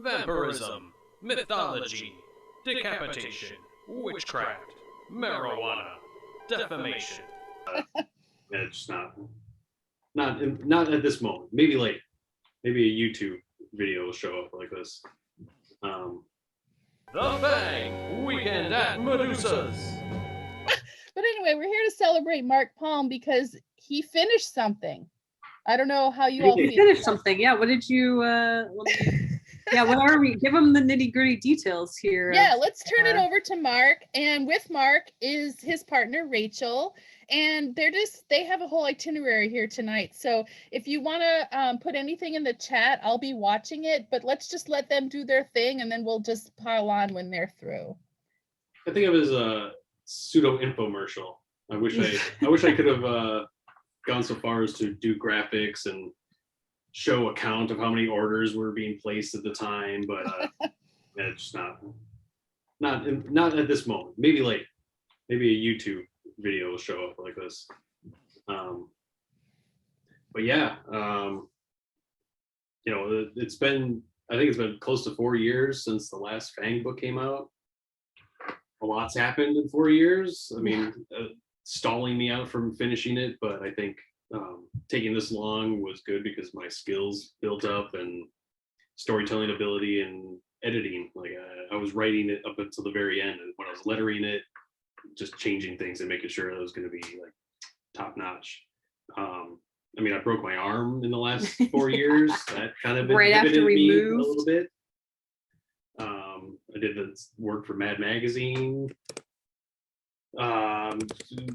vampirism, mythology, decapitation, witchcraft, marijuana, defamation. It's not at this moment. Maybe later. Maybe a YouTube video will show up like this. The Fang Weekend at Medusa's. But anyway, we're here to celebrate Marc Palm because he finished something. I don't know how you all feel. Finished something. Yeah. What did you? Yeah. What are we? Give them the nitty gritty details here. Yeah. Let's turn it over to Marc, and with Marc is his partner Rachel, and they have a whole itinerary here tonight. So if you want to put anything in the chat, I'll be watching it. But let's just let them do their thing, and then we'll just pile on when they're through. I think of it as a pseudo-infomercial. I wish I could have gone so far as to do graphics and show a count of how many orders were being placed at the time, but it's not at this moment. Maybe later. Maybe a YouTube video will show up like this. But yeah, it's been close to 4 years since the last Fang book came out. A lot's happened in 4 years. I mean, stalling me out from finishing it, but I think taking this long was good because my skills built up and storytelling ability and editing. Like I was writing it up until the very end, and when I was lettering it, just changing things and making sure it was going to be like top notch. I mean, I broke my arm in the last 4 years. That kind of right after we me moved a little bit. I did the work for Mad Magazine.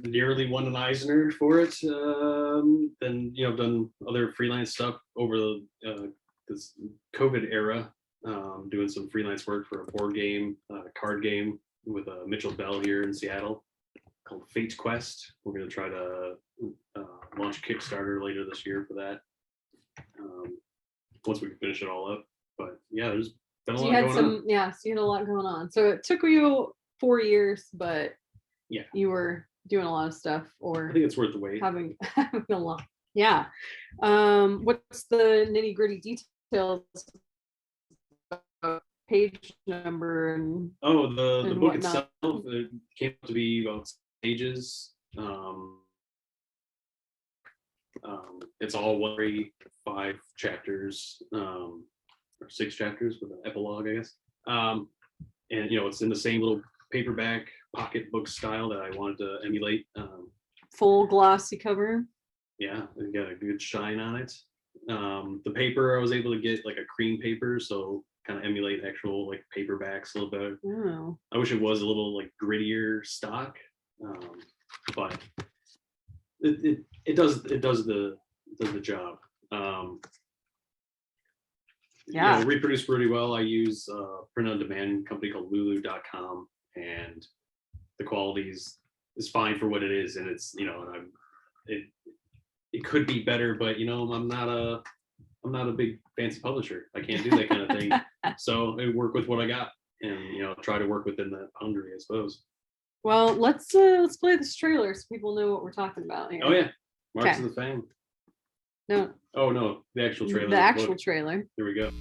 Nearly won an Eisner for it. Then done other freelance stuff over this COVID era. Doing some freelance work for a board game, card game with Mitchell Bell here in Seattle called Fate Quest. We're going to try to launch a Kickstarter later this year for that. Once we can finish it all up. But yeah, there's been a lot going on. Yeah, so you had a lot going on. So it took you 4 years, but yeah, you were doing a lot of stuff, or I think it's worth the wait. Having a lot. Yeah. What's the nitty gritty details? Page number and the book whatnot. itself, it came to be about pages. It's all 5 chapters, or 6 chapters with an epilogue, I guess. And it's in the same little paperback pocketbook style that I wanted to emulate. Full glossy cover. Yeah, it got a good shine on it. The paper, I was able to get like a cream paper, so kind of emulate actual like paperbacks a little bit. Oh. I wish it was a little like grittier stock, but it does the job. Yeah, reproduced pretty well. I use a print on demand company called lulu.com, and the quality is fine for what it is, and it's it could be better, but I'm not a big fancy publisher. I can't do that kind of thing. So I work with what I got, and try to work within that boundary, I suppose. Well, let's play this trailer so people know what we're talking about here. Oh yeah, Marks of the Fang. No. Oh no, the actual trailer. The actual trailer. Here we go.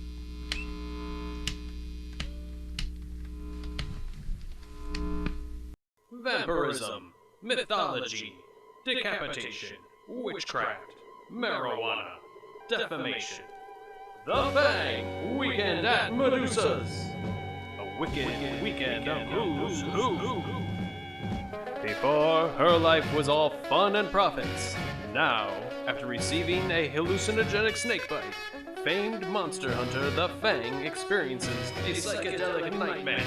Vampirism, mythology, decapitation, witchcraft, marijuana, defamation. The Fang Weekend at Medusa's. A wicked weekend of who's who. Before, her life was all fun and profits. Now, after receiving a hallucinogenic snakebite, famed monster hunter the Fang experiences a psychedelic nightmare.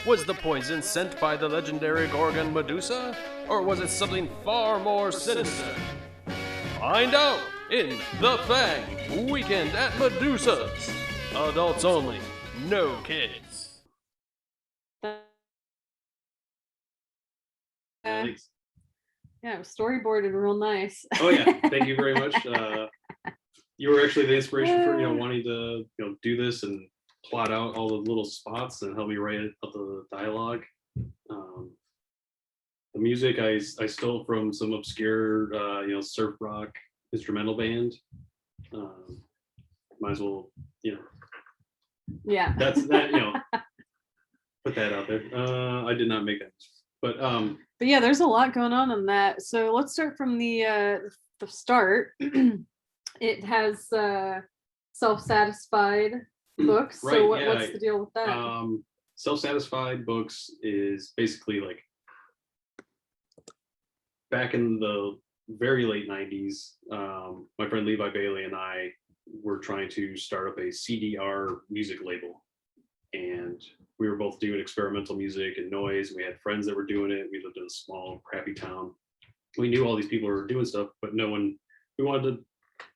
Was the poison sent by the legendary Gorgon Medusa, or was it something far more sinister? Find out in The Fang Weekend at Medusa's. Adults only, no kids. Thanks. Yeah, it was storyboarded real nice. Oh yeah, thank you very much. You were actually the inspiration for wanting to do this and plot out all the little spots and help me write out the dialogue. The music I stole from some obscure surf rock instrumental band. Might as well Yeah. That's that, put that out there. I did not make that. But yeah, there's a lot going on in that. So let's start from the start. It has Selfsatisfied Books. Right, So yeah. what's the deal with that? Self-Satisfied Books is basically like back in the very late 90s. My friend Levi Bailey and I were trying to start up a CDR music label. And we were both doing experimental music and noise. We had friends that were doing it. We lived in a small, crappy town. We knew all these people were doing stuff, but we wanted to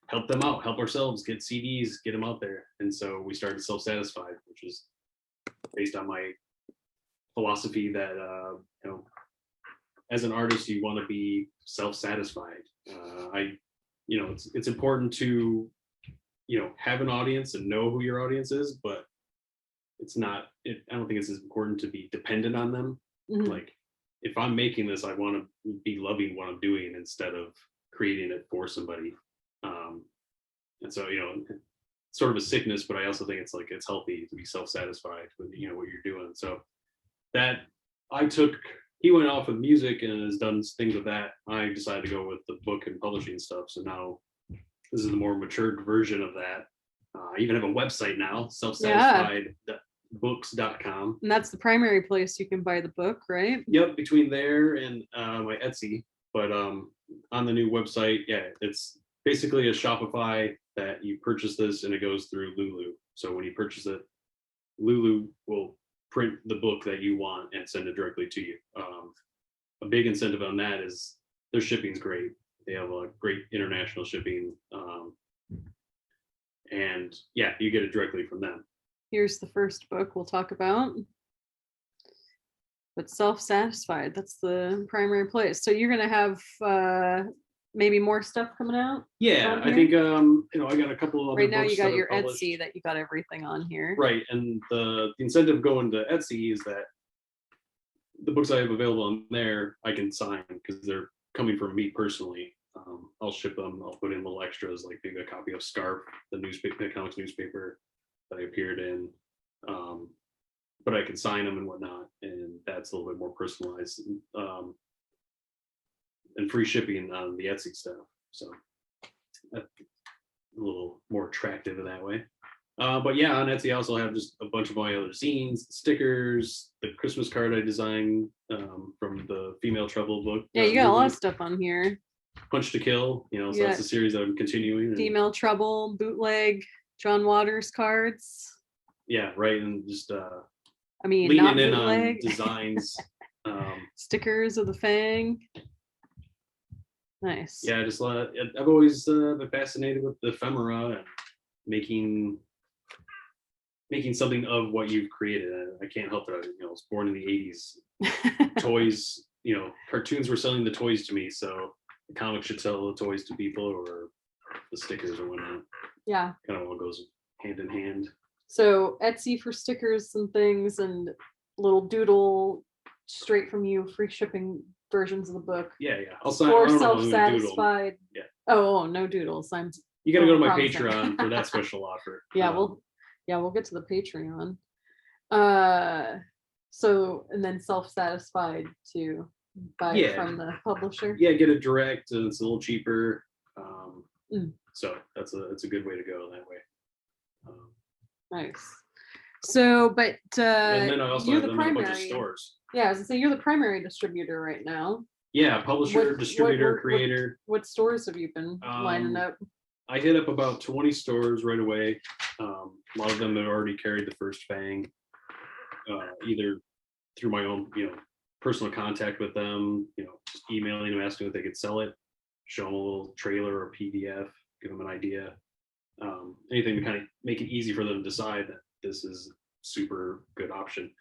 help them out, help ourselves, get CDs, get them out there. And so we started Self-Satisfied, which is based on my philosophy that, as an artist, you want to be self-satisfied. It's important to, have an audience and know who your audience is, but I don't think it's as important to be dependent on them. Mhm. Like, if I'm making this, I want to be loving what I'm doing instead of creating it for somebody. And so, it's sort of a sickness, but I also think it's healthy to be self-satisfied with, what you're doing. So that he went off with music and has done things with that. I decided to go with the book and publishing stuff. So now this is the more matured version of that. I even have a website now, selfsatisfiedbooks.com. And that's the primary place you can buy the book, right? Yep, between there and my Etsy. But on the new website, it's basically a Shopify that you purchase this and it goes through Lulu. So when you purchase it, Lulu will print the book that you want and send it directly to you. A big incentive on that is their shipping's great. They have a great international shipping. And you get it directly from them. Here's the first book we'll talk about. But Self-Satisfied, that's the primary place. So you're gonna have maybe more stuff coming out? Yeah, I think I got a couple of other right now books you got that your are published. Etsy that you got everything on here. Right, and the incentive going to Etsy is that the books I have available on there I can sign because they're coming from me personally. I'll ship them. I'll put in little extras like maybe a copy of Scarf, the comics newspaper that I appeared in. But I can sign them and whatnot, and that's a little bit more personalized. And free shipping on the Etsy stuff. So that's a little more attractive in that way. But yeah, on Etsy I also have just a bunch of my other zines, stickers, the Christmas card I designed from the Female Trouble book. Yeah, you got a lot of stuff on here. Punch to Kill, so that's a series that I'm continuing. Female Trouble, bootleg, John Waters cards. Yeah, right, and just leaning in on designs. Stickers of the Fang. Nice. Yeah, I've always been fascinated with the ephemera and making something of what you've created. I can't help it. I was born in the 80s. Toys, cartoons were selling the toys to me, so the comics should sell the toys to people, or the stickers or whatnot. Yeah. Kind of all goes hand in hand. So Etsy for stickers and things, and little doodle straight from you, free shipping versions of the book. Yeah. I'll sign. For Self-Satisfied. Yeah. Oh, no doodles. You got to go to my Patreon for that special offer. Yeah, we'll get to the Patreon. So, and then Self-Satisfied to buy it from the publisher. Yeah, get it direct, and it's a little cheaper. So it's a good way to go that way. Nice. So, but and then I also you're have the them in a bunch primary of stores. Yeah, I was gonna say you're the primary distributor right now. Yeah, publisher, distributor, creator. What stores have you been lining up? I hit up about 20 stores right away. A lot of them have already carried the first Fang, either through my own, personal contact with them, just emailing them, asking if they could sell it, show them a little trailer or PDF, give them an idea. Anything to kind of make it easy for them to decide that this is super good option.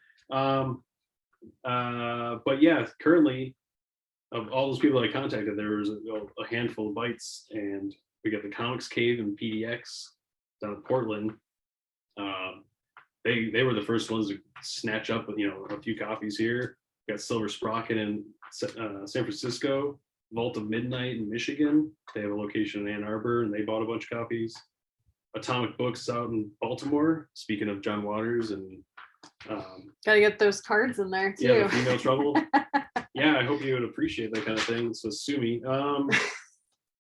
But yeah, currently of all those people that I contacted, there was a handful of bites, and we got the Comics Cave and PDX down in Portland. They were the first ones to snatch up a few copies here. Got Silver Sprocket in San Francisco, Vault of Midnight in Michigan. They have a location in Ann Arbor, and they bought a bunch of copies. Atomic Books out in Baltimore. Speaking of John Waters and Gotta get those cards in there too. yeah, the female trouble. Yeah, I hope you would appreciate that kind of thing. So sue me.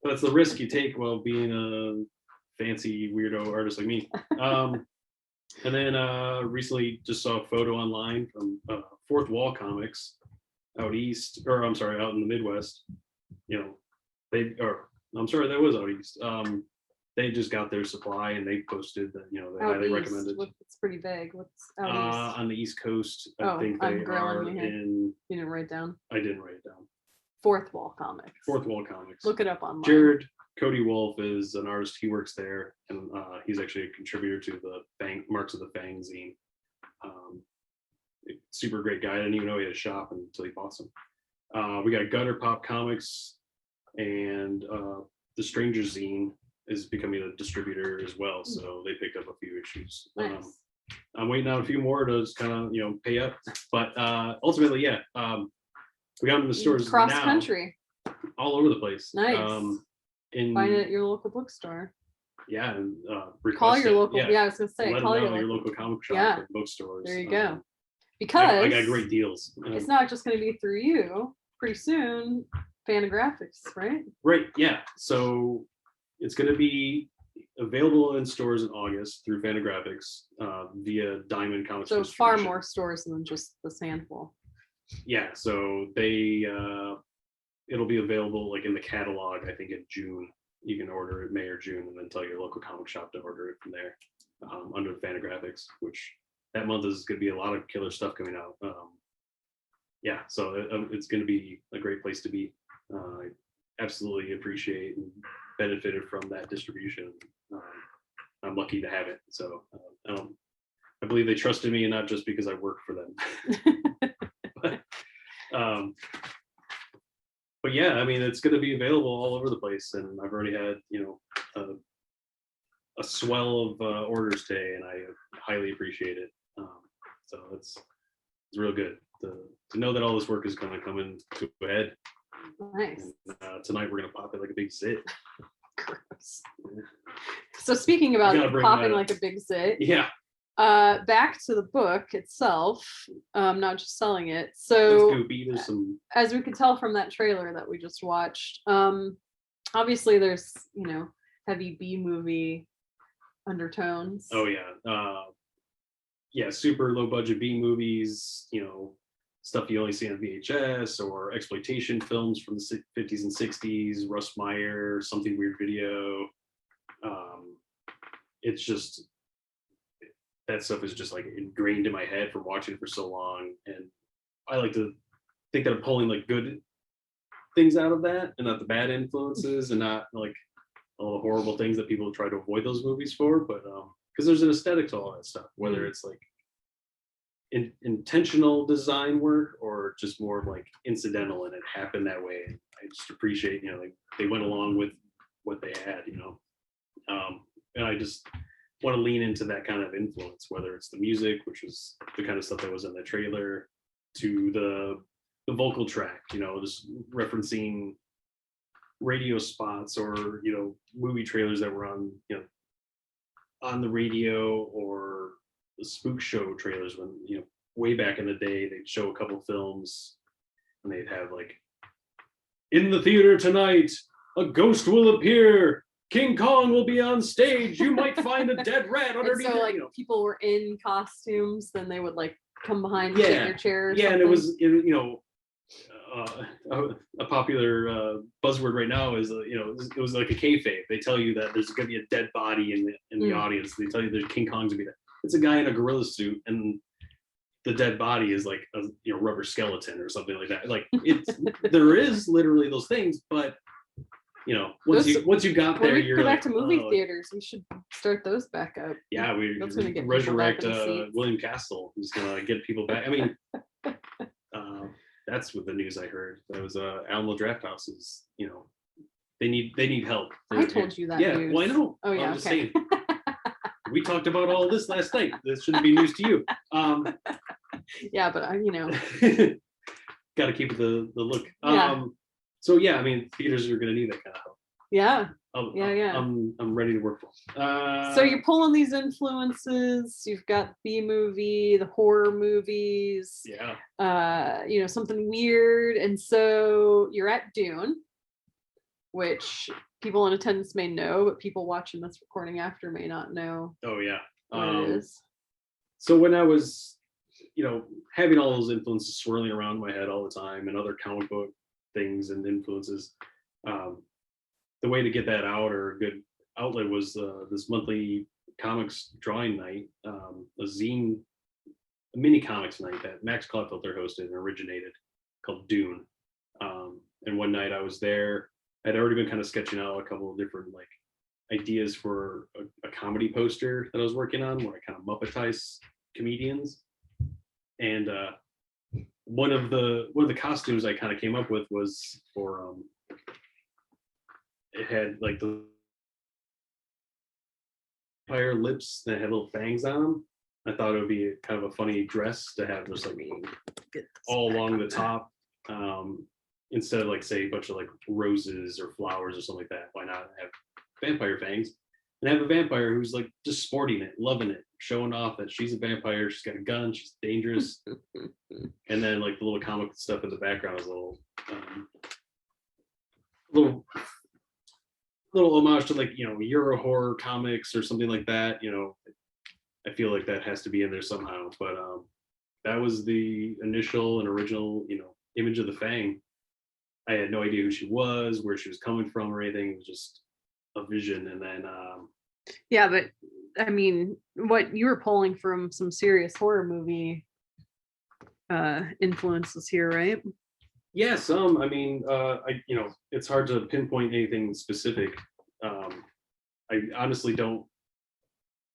That's the risk you take while being a fancy weirdo artist like me. And then recently just saw a photo online from Fourth Wall Comics out east, or I'm sorry, out in the Midwest. You know, that was out east. They just got their supply and they posted that, you know, they Out highly east, recommended. It's pretty vague. What's out east? On the East Coast, I Oh, think I'm they grilling are you here. in. You didn't write down. I didn't write it down. Fourth Wall Comics. Fourth Wall Comics. Look it up online. Jared Cody Wolf is an artist. He works there, and he's actually a contributor to the Fang, Marks of the Fang zine. Super great guy. I didn't even know he had a shop until he bought some. We got Gutter Pop Comics, and the Stranger zine is becoming a distributor as well. So they picked up a few issues. Nice. I'm waiting on a few more to just kind of, you know, pay up. But ultimately, yeah, we got them in the stores Cross now, country. all over the place. Nice. Find Find it at your local bookstore. Yeah, and Call request your it. local. Yeah, I was gonna say, let call them know your your local. local comic shop Yeah. and bookstores. There you go. I Because got great deals. it's not just gonna be through you. Pretty soon, Fantagraphics, right? Right, yeah. So it's going to be available in stores in August through Fantagraphics via Diamond Comics. So far distribution. more stores than just this handful. Yeah, so they it'll be available like in the catalog. I think in June. You can order it May or June, and then tell your local comic shop to order it from there under Fantagraphics. Which that month is going to be a lot of killer stuff coming out. Yeah, so it's going to be a great place to be. I absolutely appreciate and benefited from that distribution. I'm lucky to have it. So I believe they trusted me, and not just because I work for them. But yeah, I mean, it's going to be available all over the place, and I've already had, you know, a swell of orders today, and I highly appreciate it. So it's real good to know that all this work is going to come into a head. Nice. And, tonight we're going to pop it like a big zit. Gross. So speaking about gotta bring popping that up. like a big zit, Yeah, back to the book itself, not just selling it. that's So goopy. There's some. as we could tell from that trailer that we just watched, obviously there's, you know, heavy B movie undertones. Oh yeah, yeah, super low budget B movies. You know, stuff you only see on VHS or exploitation films from the 50s and 60s. Russ Meyer, Something Weird Video. It's just that stuff is just like ingrained in my head from watching it for so long, and I like to think that I'm pulling like good things out of that, and not the bad influences, and not like all the horrible things that people try to avoid those movies for. But because there's an aesthetic to all that stuff, whether it's like intentional design work or just more of like incidental, and it happened that way. And I just appreciate, you know, like they went along with what they had, you know. And I just want to lean into that kind of influence, whether it's the music, which is the kind of stuff that was in the trailer, to the vocal track, you know, just referencing radio spots or, you know, movie trailers that were on, you know, on the radio, or the spook show trailers when, you know, way back in the day, they'd show a couple films and they'd have like, in the theater tonight, a ghost will appear. King Kong will be on stage. You might find a dead rat And underneath. so like you know. people were in costumes, then they would like come behind and Yeah, take your chair. Or yeah, something. and it was, you know, a popular buzzword right now is, you know, it was like a kayfabe. They tell you that there's going to be a dead body in the audience. They tell you there's King Kong's gonna be there. It's a guy in a gorilla suit, and the dead body is like a, you know, rubber skeleton or something like that. Like it's there is literally those things, but you know, once you got when there, we you're go like, back to movie oh, theaters, we should start those back up. yeah, we That's gonna get people back resurrect in the seats. William Castle. Who's gonna get people back. I mean, that's what the news I heard. That was Alamo Drafthouse is, you know, they need help. I told you that Yeah, news. well, I know. Oh yeah, I'm just okay. saying. We talked about all this last night. This shouldn't be news to you. Yeah, but you know, Got to keep the look. Yeah. So yeah, I mean, theaters are going to need that kind of help. yeah, I'm ready to work. So you're pulling these influences. You've got B movie, the horror movies. Yeah. You know, something weird, and so you're at Dune, which people in attendance may know, but people watching this recording after may not know. Oh yeah. What it is. So when I was, having all those influences swirling around my head all the time and other comic book things and influences, the way to get that out, or a good outlet, was this monthly comics drawing night, a mini comics night that Max Clotfelter hosted and originated, called Dune. And one night I was there. I'd already been kind of sketching out a couple of different ideas for a comedy poster that I was working on, where I kind of Muppetize comedians. And one of the costumes I kind of came up with was for it had the vampire lips that had little fangs on them. I thought it would be kind of a funny dress to have just all along the top, instead of say a bunch of roses or flowers or something like that. Why not have vampire fangs and have a vampire who's just sporting it, loving it, showing off that she's a vampire, she's got a gun, she's dangerous. And then the little comic stuff in the background is a little homage to Euro horror comics or something like that. I feel like that has to be in there somehow. But that was the initial and original image of the Fang. I had no idea who she was, where she was coming from, or anything. It was just a vision. And then yeah, but I mean, what you were pulling from some serious horror movie influences here, right? Yeah, some. I mean, it's hard to pinpoint anything specific. I honestly don't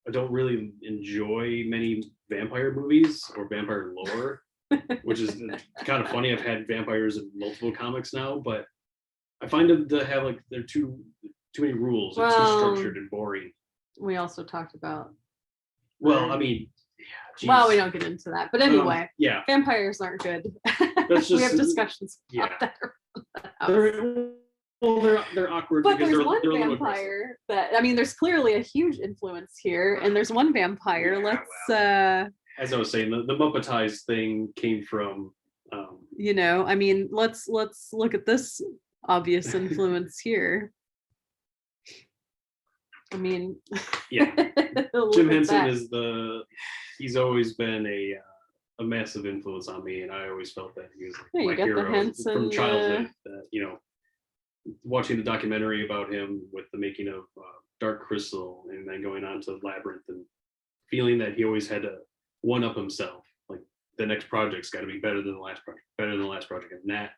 really enjoy many vampire movies or vampire lore, which is kind of funny. I've had vampires in multiple comics now, but I find them to have they're too many rules. They're too structured and boring. We also talked about. Well, I mean, yeah, well, we don't get into that, but anyway, yeah, vampires aren't good. That's just, we have discussions about that. They're awkward. But because there's one they're vampire that, I mean, there's clearly a huge influence here, and there's one vampire. Yeah, as I was saying, the Muppetized thing came from. I mean, let's look at this obvious influence here. I mean, yeah, Jim Henson he's always been a massive influence on me, and I always felt that he was my hero from childhood. Watching the documentary about him with the making of Dark Crystal, and then going on to Labyrinth, and feeling that he always had to one up himself. The next project's got to be better than the last project, and that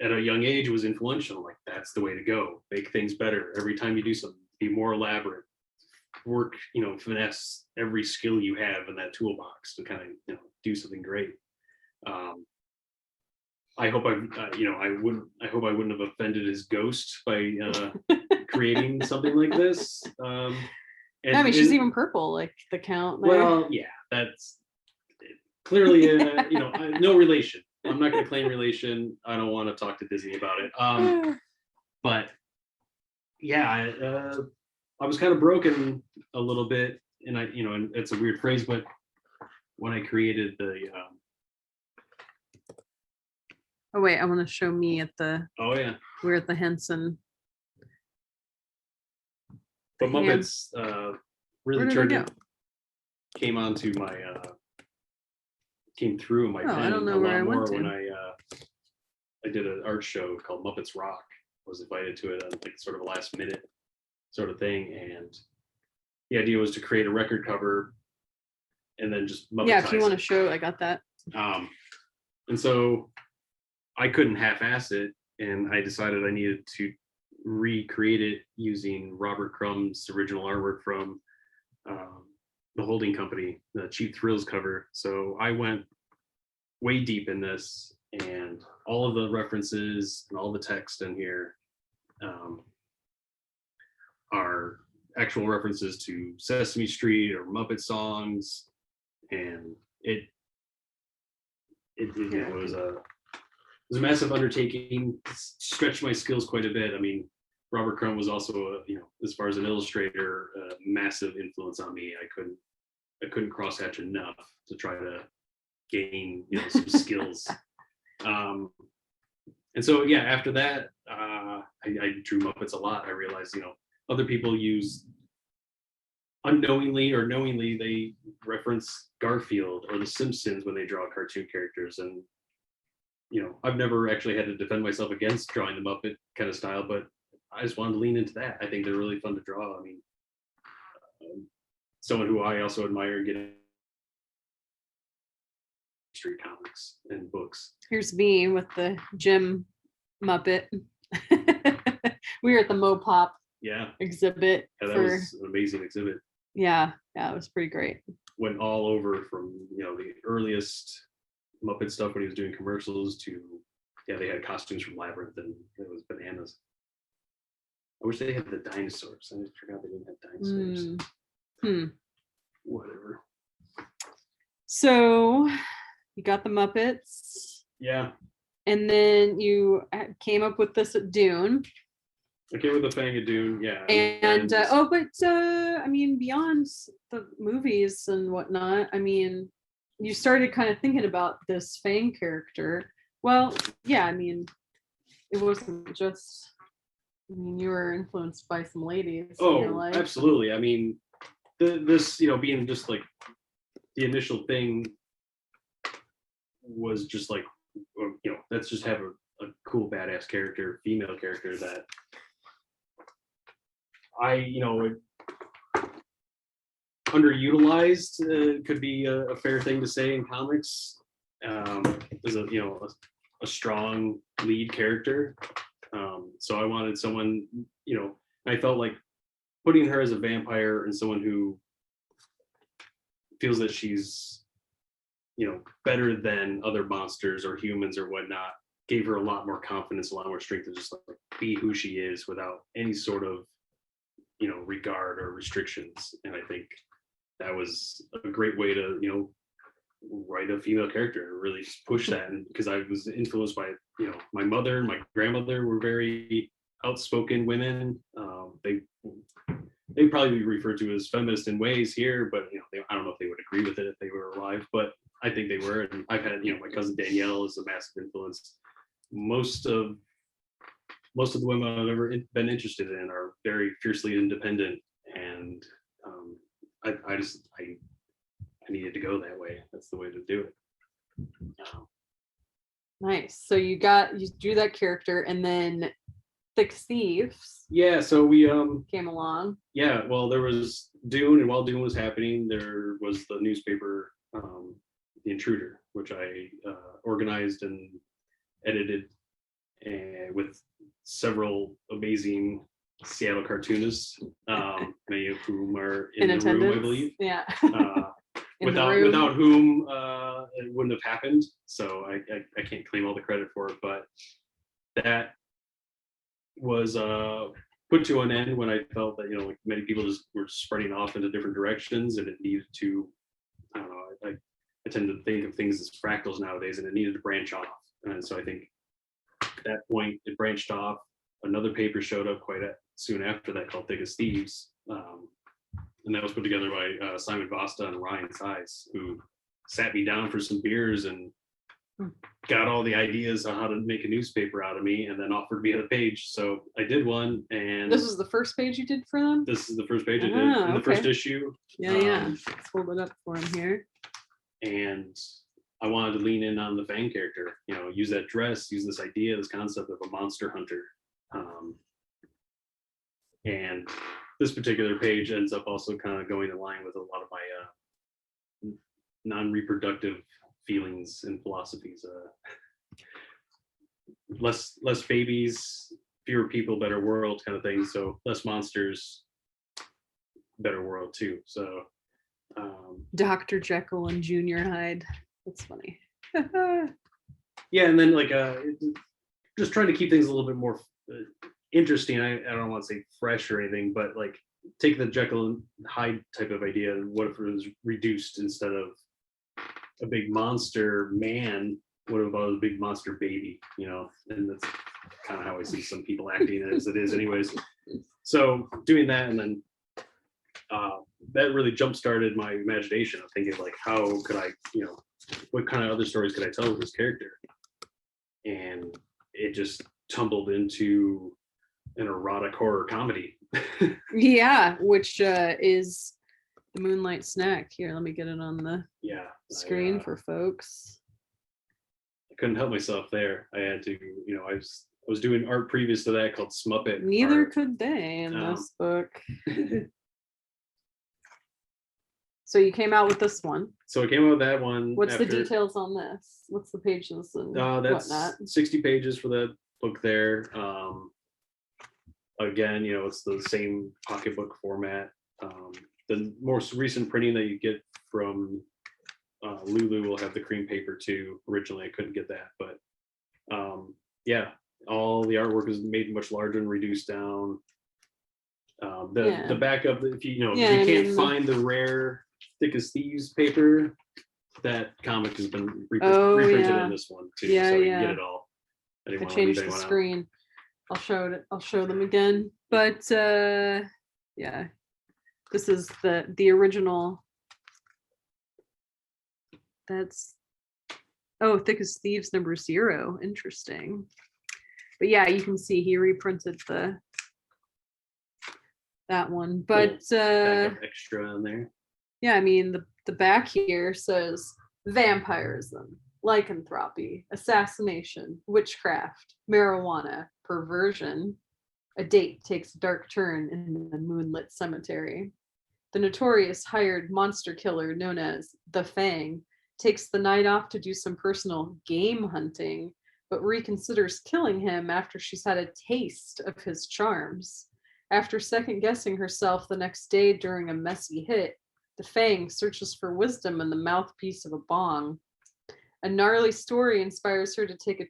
at a young age was influential. That's the way to go. Make things better every time you do something. Be more elaborate. Work, finesse every skill you have in that toolbox to kind of do something great. I hope I wouldn't have offended his ghost by creating something like this. She's even purple, like the Count. There. Well, yeah, that's clearly no relation. I'm not going to claim relation. I don't want to talk to Disney about it. But yeah, I was kind of broken a little bit, and and it's a weird phrase, but when I created the oh wait, I want to show me at the. Oh yeah. We're at the Henson. But Muppets really came onto my came through my pen I don't know a where lot I more went to. when I did an art show called Muppets Rock. I was invited to it on sort of a last minute sort of thing, and the idea was to create a record cover and then just Muppetize. Yeah, if you want to show, I got that. And so I couldn't half-ass it, and I decided I needed to recreate it using Robert Crumb's original artwork from the holding company, the Cheap Thrills cover. So I went way deep in this, and all of the references and all the text in here are actual references to Sesame Street or Muppet songs, and it was a massive undertaking. Stretched my skills quite a bit. I mean, Robert Crumb was also as far as an illustrator, a massive influence on me. I couldn't crosshatch enough to try to gain some skills. And so yeah, after that, I drew Muppets a lot. I realized other people use unknowingly or knowingly, they reference Garfield or The Simpsons when they draw cartoon characters. And I've never actually had to defend myself against drawing the Muppet kind of style, but I just wanted to lean into that. I think they're really fun to draw. I mean, someone who I also admire and get street comics and books. Here's me with the Jim Muppet. We were at the Mopop exhibit. Yeah, that was an amazing exhibit. Yeah, it was pretty great. Went all over from the earliest Muppet stuff when he was doing commercials to they had costumes from Labyrinth, and it was bananas. I wish they had the dinosaurs. I just forgot they didn't have dinosaurs. Whatever. So you got the Muppets. Yeah. And then you came up with this at Dune. I came with the Fang at Dune, yeah. And I mean, beyond the movies and whatnot, I mean, you started kind of thinking about this Fang character. Well, yeah, I mean, it wasn't just, you were influenced by some ladies in your life. Absolutely. I mean, this, being just like the initial thing was just like, let's just have a cool, badass character, female character that underutilized could be a fair thing to say in comics. As a strong lead character. So I wanted someone, I felt like putting her as a vampire and someone who feels that she's, better than other monsters or humans or whatnot, gave her a lot more confidence, a lot more strength to just like be who she is without any sort of, regard or restrictions. And I think that was a great way to, write a female character, really just push that. And because I was influenced by, my mother and my grandmother were very outspoken women. They'd probably be referred to as feminist in ways here, but I don't know if they would agree with it if they were alive, but I think they were. And I've had, my cousin Danielle is a massive influence. Most of the women I've ever been interested in are very fiercely independent, and I needed to go that way. That's the way to do it. Nice. So you drew that character, and then Thick Thieves. Yeah. So we came along. Yeah. Well, there was Dune, and while Dune was happening, there was the newspaper, The Intruder, which I organized and edited, and with several amazing Seattle cartoonists, many of whom are in the attendance. room, I believe. Yeah. Without whom it wouldn't have happened. So I can't claim all the credit for it, but that was put to an end when I felt that like many people just were spreading off into different directions, and it needed to. I don't know. I tend to think of things as fractals nowadays, and it needed to branch off. And so I think at that point it branched off. Another paper showed up quite soon after that called Thick as Thieves. And that was put together by Simon Vosta and Ryan Size, who sat me down for some beers and got all the ideas on how to make a newspaper out of me, and then offered me a page. So I did one, and this is the first page you did for them? This is the first page I did in the first issue. Yeah. Let's hold it up for him here. And I wanted to lean in on the Fang character, use that dress, use this idea, this concept of a monster hunter. And this particular page ends up also kind of going in line with a lot of my non-reproductive feelings and philosophies. Less babies, fewer people, better world kind of thing. So less monsters, better world too. So Dr. Jekyll and Junior Hyde. That's funny. Yeah, and then like just trying to keep things a little bit more interesting. I don't want to say fresh or anything, but like take the Jekyll and Hyde type of idea, and what if it was reduced, instead of a big monster man, what about a big monster baby, and that's kind of how I see some people acting as it is anyways. So doing that, and then that really jump started my imagination of thinking like, how could I, what kind of other stories could I tell with this character? And it just tumbled into an erotic horror comedy. Yeah, which is the Moonlight Snack. Here, let me get it on the screen for folks. I couldn't help myself there. I had to, I was doing art previous to that called Smuppet. Neither art. could they in this book. So you came out with this one. So I came out with that one. What's the details on this? What's the pages and that's whatnot? 60 pages for the book there. Again, it's the same pocketbook format. The most recent printing that you get from Lulu will have the cream paper too. Originally, I couldn't get that, but all the artwork is made much larger and reduced down. The backup, if you can't find the rare Thick as Thieves paper, that comic has been reprinted in this one too, so you can get it all. I changed the screen. I'll show them again. But this is the original. That's Thick as Thieves #0. Interesting. But yeah, you can see he reprinted that one. But extra in there. Yeah, I mean the back here says vampirism, lycanthropy, assassination, witchcraft, marijuana, perversion. A date takes a dark turn in the moonlit cemetery. The notorious hired monster killer known as the Fang takes the night off to do some personal game hunting, but reconsiders killing him after she's had a taste of his charms. After second guessing herself the next day during a messy hit, the Fang searches for wisdom in the mouthpiece of a bong. A gnarly story inspires her to take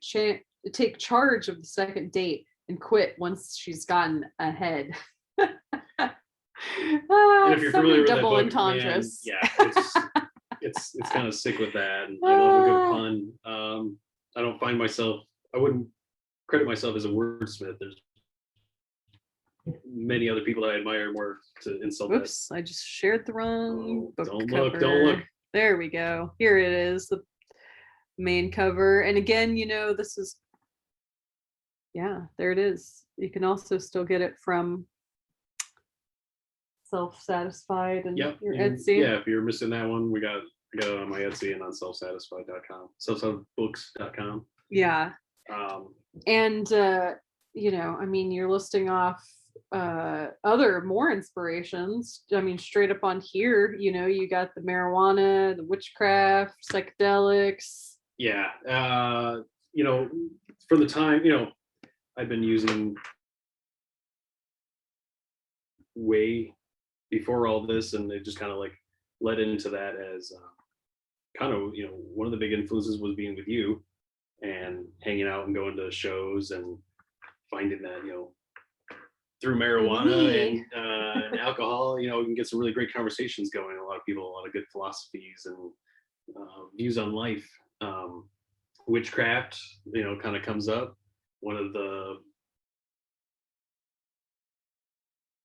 charge of the second date and quit once she's gotten ahead. And if you're familiar with double that book, entendres. Man, it's kind of sick with that. And I love a good pun. I wouldn't credit myself as a wordsmith. There's many other people that I admire more to insult. Oops, I just shared the wrong book cover. Don't look. There we go. Here it is, the main cover. And again, this is, there it is. You can also still get it from Selfsatisfied and your Etsy. Yeah, if you're missing that one, I got it on my Etsy and on selfsatisfied.com, selfsatisfiedbooks.com. Yeah. And you're listing off other more inspirations. I mean, straight up on here, you got the marijuana, the witchcraft, psychedelics. Yeah. For the time, I've been using way before all this, and it just kind of like led into that as one of the big influences was being with you and hanging out and going to shows and finding that, through marijuana and alcohol, you can get some really great conversations going. A lot of people, a lot of good philosophies and views on life. Witchcraft, kind of comes up. One of the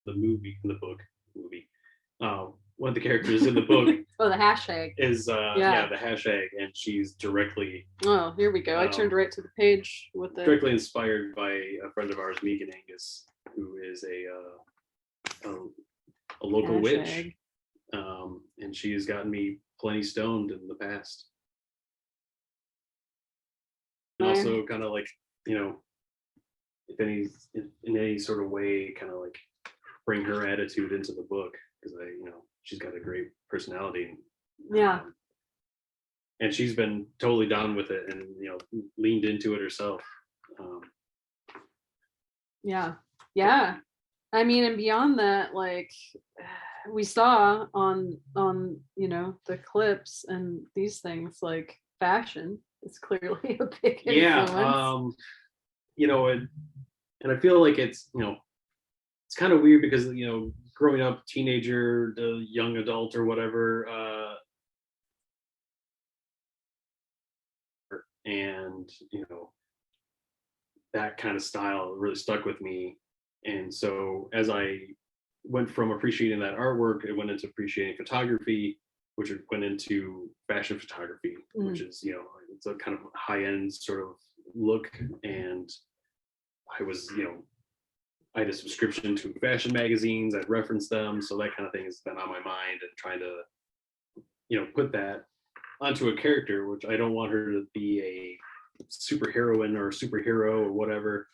movie. One of the characters in the book the hashtag is the hashtag, and she's directly here we go. I turned right to the page with the directly inspired by a friend of ours, Megan Angus, who is a local witch, and she has gotten me plenty stoned in the past, and also kind of like, if in any sort of way, kind of like bring her attitude into the book, because she's got a great personality. And she's been totally down with it and leaned into it herself. I mean, and beyond that, like we saw on the clips and these things, like fashion is clearly a big influence. And I feel like it's it's kind of weird because growing up, teenager to young adult or whatever, and that kind of style really stuck with me. And so as I went from appreciating that artwork, it went into appreciating photography, which went into fashion photography, which is, you know, it's a kind of high-end sort of look. And I was, you know, I had a subscription to fashion magazines, I'd reference them. So that kind of thing has been on my mind, and trying to, you know, put that onto a character, which I don't want her to be a superheroine or superhero or whatever.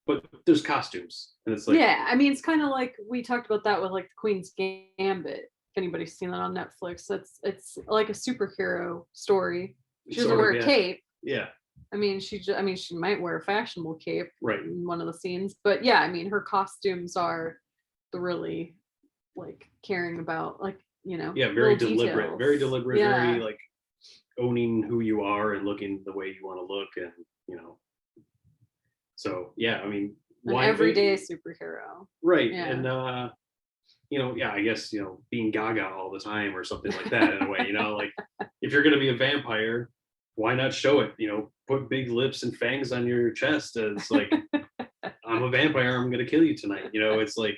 But there's costumes, and it's like, yeah, I mean, it's kind of like we talked about that with like the Queen's Gambit. If anybody's seen that on Netflix, it's like a superhero story. She doesn't sort of, wear a yeah. cape. Yeah. I mean, she might wear a fashionable cape Right. in one of the scenes, but yeah, I mean, her costumes are the really like caring about, like, you know, Yeah, very little deliberate, details. very Yeah. like owning who you are and looking the way you want to look, and you know. So yeah, I mean, An everyday superhero. right? Yeah. And you know, yeah, I guess, you know, being Gaga all the time or something like that in a way, you know, like if you're gonna be a vampire, why not show it? You know, put big lips and fangs on your chest. And it's like, I'm a vampire, I'm gonna kill you tonight. You know, it's like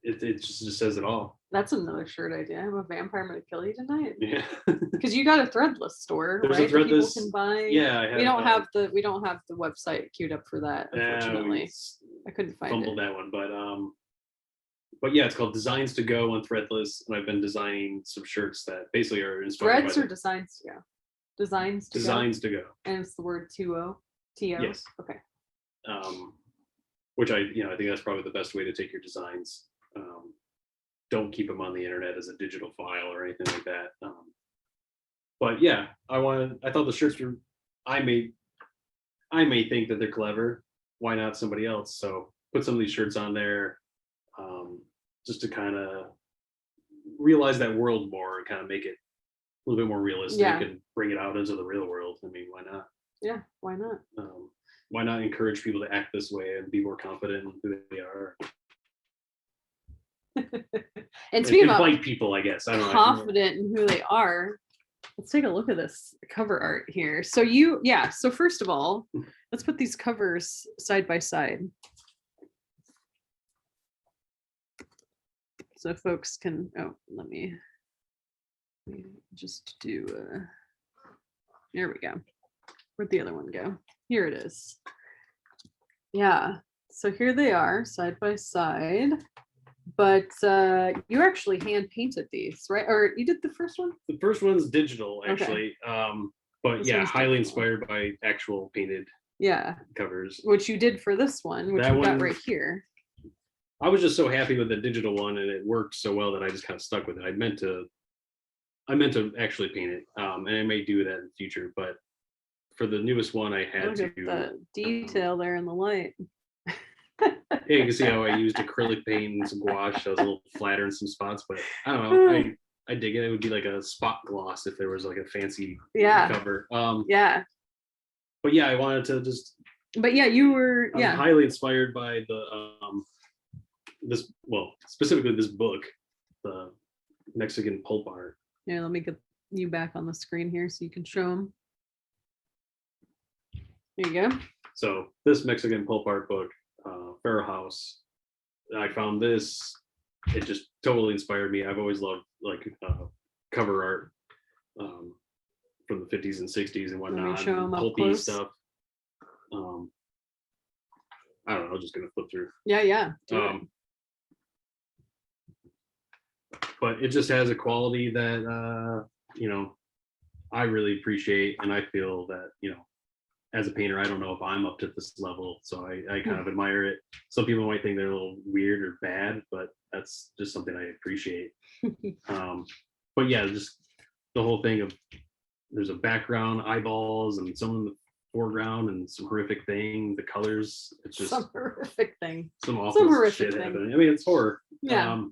it just says it all. That's another shirt idea. I'm a vampire, I'm gonna kill you tonight. Yeah. Because you got a Threadless store, There's a right? That people Threadless- can buy. Yeah, we don't have the website queued up for that, unfortunately. we I couldn't find fumbled it. that one, but yeah, it's called Designs to Go on Threadless, and I've been designing some shirts that basically are inspired Threads by or designs to go? Designs to Designs to Go. go. And it's the word T-O. T-O. Yes. Okay. Which I think that's probably the best way to take your designs. Don't keep them on the internet as a digital file or anything like that. But yeah, I thought the shirts were, I may think that they're clever. Why not somebody else? So put some of these shirts on there, just to kind of realize that world more and kind of make it a little bit more realistic and bring it out into the real world. I mean, why not? Yeah, why not? Why not encourage people to act this way and be more confident in who they are? And speaking about invite people, I guess. I don't know. confident in who they are, let's take a look at this cover art here. So so first of all, let's put these covers side by side, so folks can, let me just do there we go. Where'd the other one go? Here it is. Yeah, so here they are side by side. But you actually hand painted these, right? Or you did the first one? The first one's digital, actually. But This yeah, one's highly digital. inspired by actual painted covers. Which you did for this one, which That you got one- right here. I was just so happy with the digital one, and it worked so well that I just kind of stuck with it. I meant to actually paint it, and I may do that in the future. But for the newest one, I had Look to. at the detail there in the light. Yeah, you can see how I used acrylic paint and some gouache. I was a little flatter in some spots, but I don't know. I dig it. It would be like a spot gloss if there was like a fancy cover. Yeah. But yeah, I wanted to just. But yeah, you were I'm highly inspired by the specifically this book, the Mexican pulp art. Yeah, let me get you back on the screen here so you can show them. There you go. So this Mexican pulp art book, Pharaoh House, I found this. It just totally inspired me. I've always loved like cover art from the 50s and 60s and whatnot. Let me show 'em up pulpy close. stuff. I don't know. Just gonna flip through. Yeah. Do it. But it just has a quality that I really appreciate, and I feel that as a painter, I don't know if I'm up to this level, so I kind of admire it. Some people might think they're a little weird or bad, but that's just something I appreciate. But yeah, just the whole thing of there's a background, eyeballs, and some in the foreground, and some horrific thing. The colors, it's just Some horrific thing. some awful horrific shit thing. happening. I mean, it's horror. Yeah.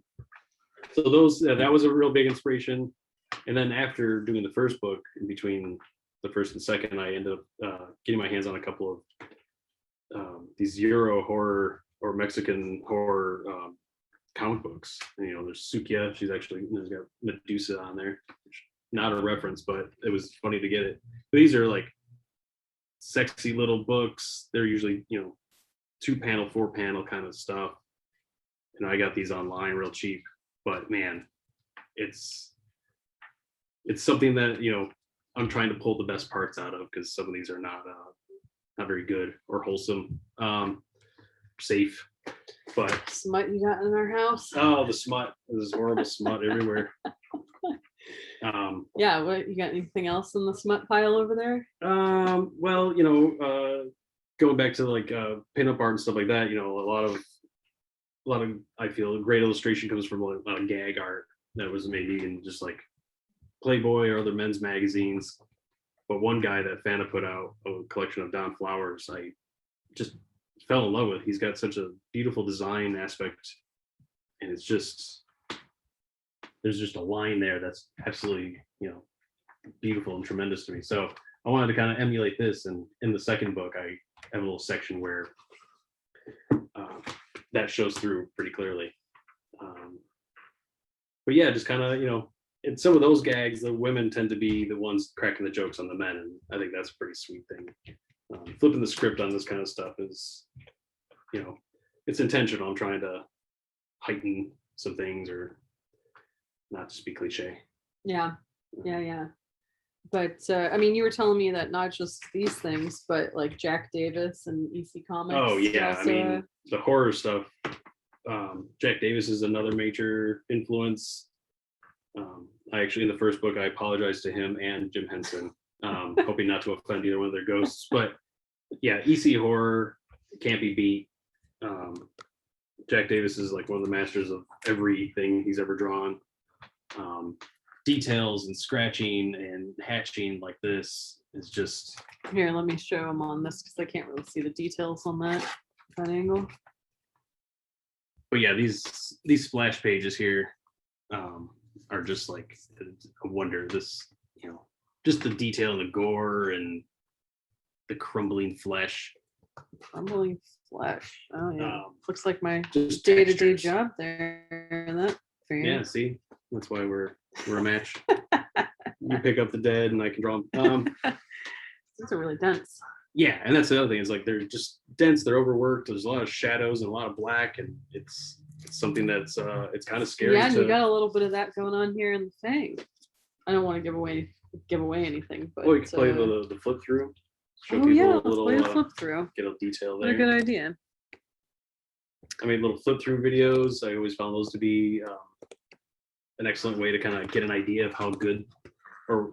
So that was a real big inspiration. And then after doing the first book, in between the first and second, I ended up getting my hands on a couple of these Euro horror or Mexican horror comic books. And, there's Sukia. She's got Medusa on there. Not a reference, but it was funny to get it. But these are like sexy little books. They're usually, 2-panel, 4-panel kind of stuff. And I got these online real cheap, but man, it's something that, I'm trying to pull the best parts out of, because some of these are not very good or wholesome, safe. But Smut you got in our house? oh, the smut, there's horrible smut everywhere. Yeah, what you got anything else in the smut pile over there? Well, going back to like pinup art and stuff like that, a lot of I feel great illustration comes from a lot of gag art that was maybe in just like Playboy or other men's magazines. But one guy that Fana put out a collection of Don Flowers, I just fell in love with. He's got such a beautiful design aspect, and it's just, there's just a line there that's absolutely, beautiful and tremendous to me. So I wanted to kind of emulate this, and in the second book I have a little section where that shows through pretty clearly. But yeah, just kind of, in some of those gags, the women tend to be the ones cracking the jokes on the men, and I think that's a pretty sweet thing. Flipping the script on this kind of stuff is, it's intentional. I'm trying to heighten some things, or not just be cliche. Yeah. But I mean, you were telling me that not just these things, but like Jack Davis and EC Comics. Oh yeah, also, I mean the horror stuff. Jack Davis is another major influence. I actually, in the first book, I apologized to him and Jim Henson, hoping not to offend either one of their ghosts. But yeah, EC horror can't be beat. Jack Davis is like one of the masters of everything he's ever drawn. Details and scratching and hatching like this is just. Here, let me show them on this, because I can't really see the details on that angle. But yeah, these splash pages here are just like a wonder. This, just the detail and the gore and the crumbling flesh. Crumbling flesh. Oh yeah, looks like my just day-to-day textures. job there. That fan. Yeah, see, that's why we're a match. You pick up the dead, and I can draw them. These are really dense. Yeah, and that's the other thing. Is like they're just dense. They're overworked. There's a lot of shadows and a lot of black, and it's something that's it's kind of scary. Yeah, and you got a little bit of that going on here in the Fang. I don't want to give away anything, but you can play the flip through. Show oh people yeah, a let's little play the flip through. get a detail What a there. good idea. I made little flip through videos. I always found those to be an excellent way to kind of get an idea of how good, or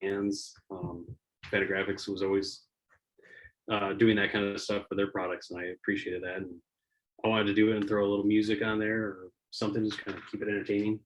hands. Fantagraphics was always doing that kind of stuff for their products, and I appreciated that. And I wanted to do it and throw a little music on there or something, just kind of keep it entertaining.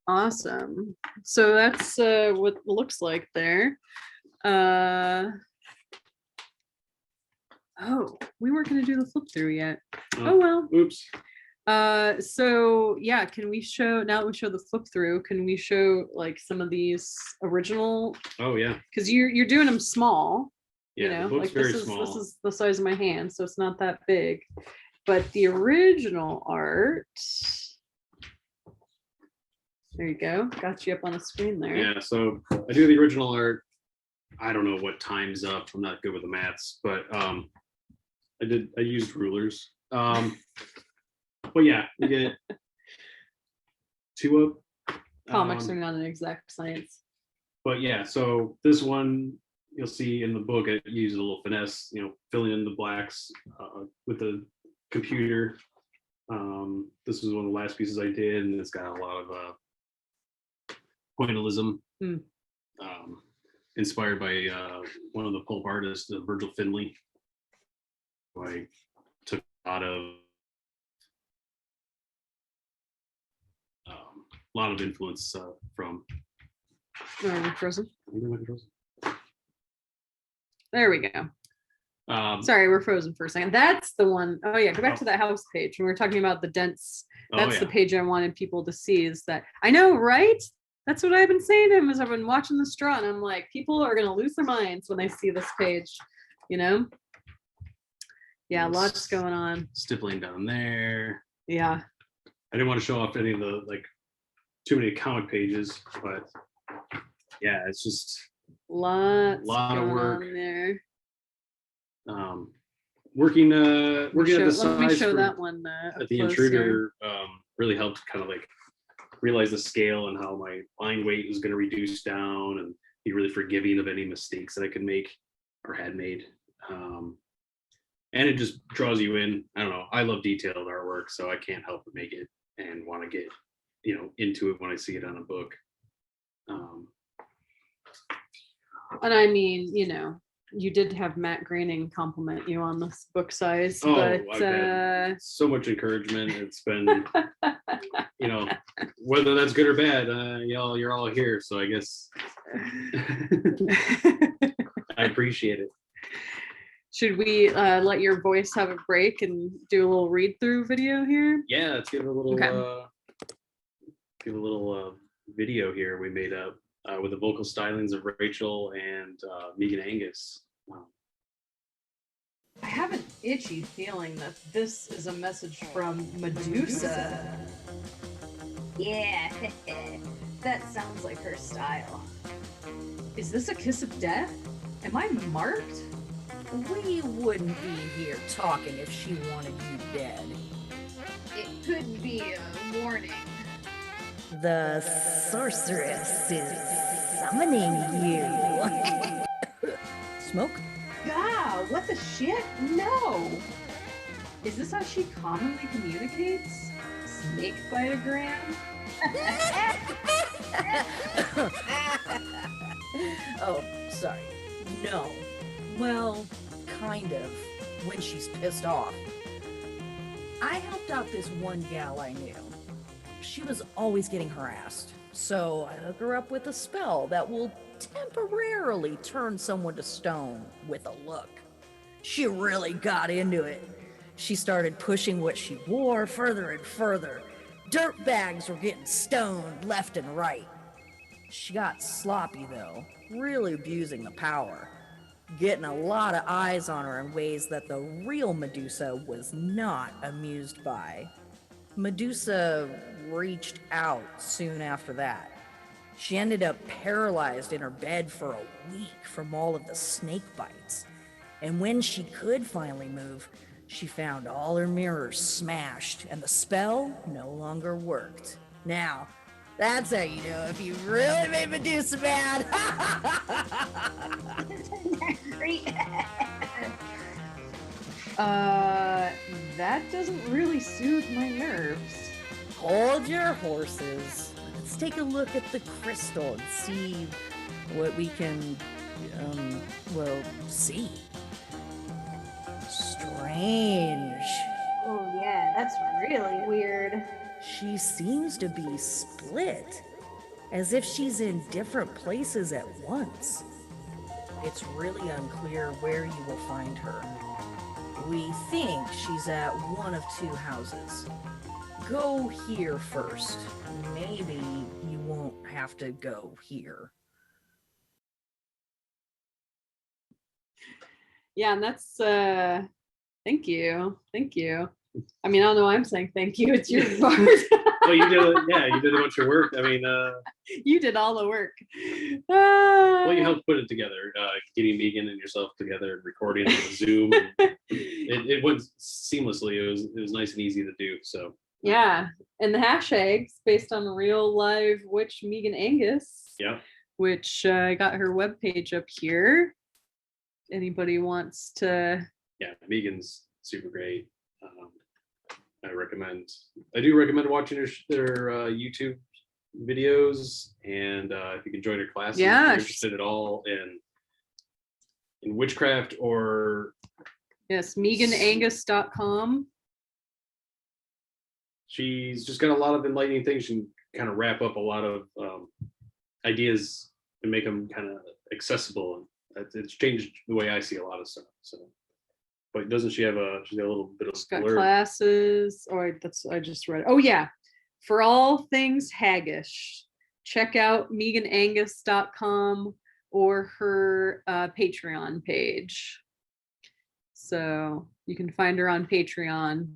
Awesome. So that's what it looks like there. Oh, we weren't going to do the flip through yet. Oh well. Oops. So yeah, can we show, now that we show the flip through, can we show like some of these original? Oh yeah. Because you're doing them small. Yeah, the book's like very this small. is the size of my hand, so it's not that big. But the original art. There you go. Got you up on the screen there. Yeah, so I do the original art. I don't know what time's up. I'm not good with the maths, but I used rulers But yeah, you get 2 up. Comics are not an exact science. But yeah, so this one you'll see in the book, it uses a little finesse, filling in the blacks with the computer. This was one of the last pieces I did, and it's got a lot of pointillism, inspired by one of the pulp artists, Virgil Finlay, who I took a lot of influence from. Frozen. There we go. Sorry, we're frozen for a second. That's the one. Oh yeah, go back to that house page. When we're talking about the dents, that's the page I wanted people to see. Is that I know, right? That's what I've been saying to him as I've been watching the straw, and I'm like, people are gonna lose their minds when they see this page, Yeah, lots going on. Stippling down there. Yeah. I didn't want to show off any of the too many comic pages, but yeah, it's just lot of work there. Working at the size. Let me show that one at the intruder really helped kind of realize the scale and how my line weight was going to reduce down and be really forgiving of any mistakes that I could make or had made. And it just draws you in. I don't know. I love detailed artwork, so I can't help but make it and want to get into it when I see it on a book. And I mean, you did have Matt Groening compliment you on this book size, but I've had so much encouragement. It's been, whether that's good or bad, you're all here, so I guess I appreciate it. Should we let your voice have a break and do a little read through video here? Yeah, let's give a little video here we made up with the vocal stylings of Rachel and Megan Angus. I have an itchy feeling that this is a message from Medusa. Yeah, that sounds like her style. Is this a kiss of death? Am I marked? We wouldn't be here talking if she wanted you dead. It could be a warning. The sorceress is summoning you. Smoke? God, what the shit? No! Is this how she commonly communicates? Snake bite-o-gram? Oh, sorry. No. Well, kind of, when she's pissed off. I helped out this one gal I knew. She was always getting harassed, so I hook her up with a spell that will temporarily turn someone to stone with a look. She really got into it. She started pushing what she wore further and further. Dirt bags were getting stoned left and right. She got sloppy though, really abusing the power. Getting a lot of eyes on her in ways that the real Medusa was not amused by. Medusa reached out soon after that. She ended up paralyzed in her bed for a week from all of the snake bites. And when she could finally move, she found all her mirrors smashed and the spell no longer worked. Now, that's how you know if you really made Medusa mad. That doesn't really soothe my nerves. Hold your horses. Let's take a look at the crystal and see what we can, see. Strange. Oh yeah, that's really weird. She seems to be split, as if she's in different places at once. It's really unclear where you will find her. We think she's at one of two houses. Go here first. Maybe you won't have to go here. Yeah, and that's thank you. I mean, I don't know why I'm saying thank you. It's your part. Well, you did a bunch of work. I mean, you did all the work. Well, you helped put it together, getting Megan and yourself together and recording on Zoom. it went seamlessly. It was nice and easy to do. So Yeah, and the hashtags based on real live witch Megan Angus. yeah. Which I got her webpage up here. Anybody wants to? Yeah, Megan's super great. I do recommend watching their YouTube videos, and if you can join her classes, if Yeah, you're interested at all in witchcraft or Yes, meganangus.com. she's just got a lot of enlightening things. She can kind of wrap up a lot of ideas and make them kind of accessible. It's changed the way I see a lot of stuff. So, but doesn't she's got a little bit of She's got blurb. classes. Oh, I just read it. Oh yeah, for all things haggish, check out meganangus.com or her Patreon page. So you can find her on Patreon.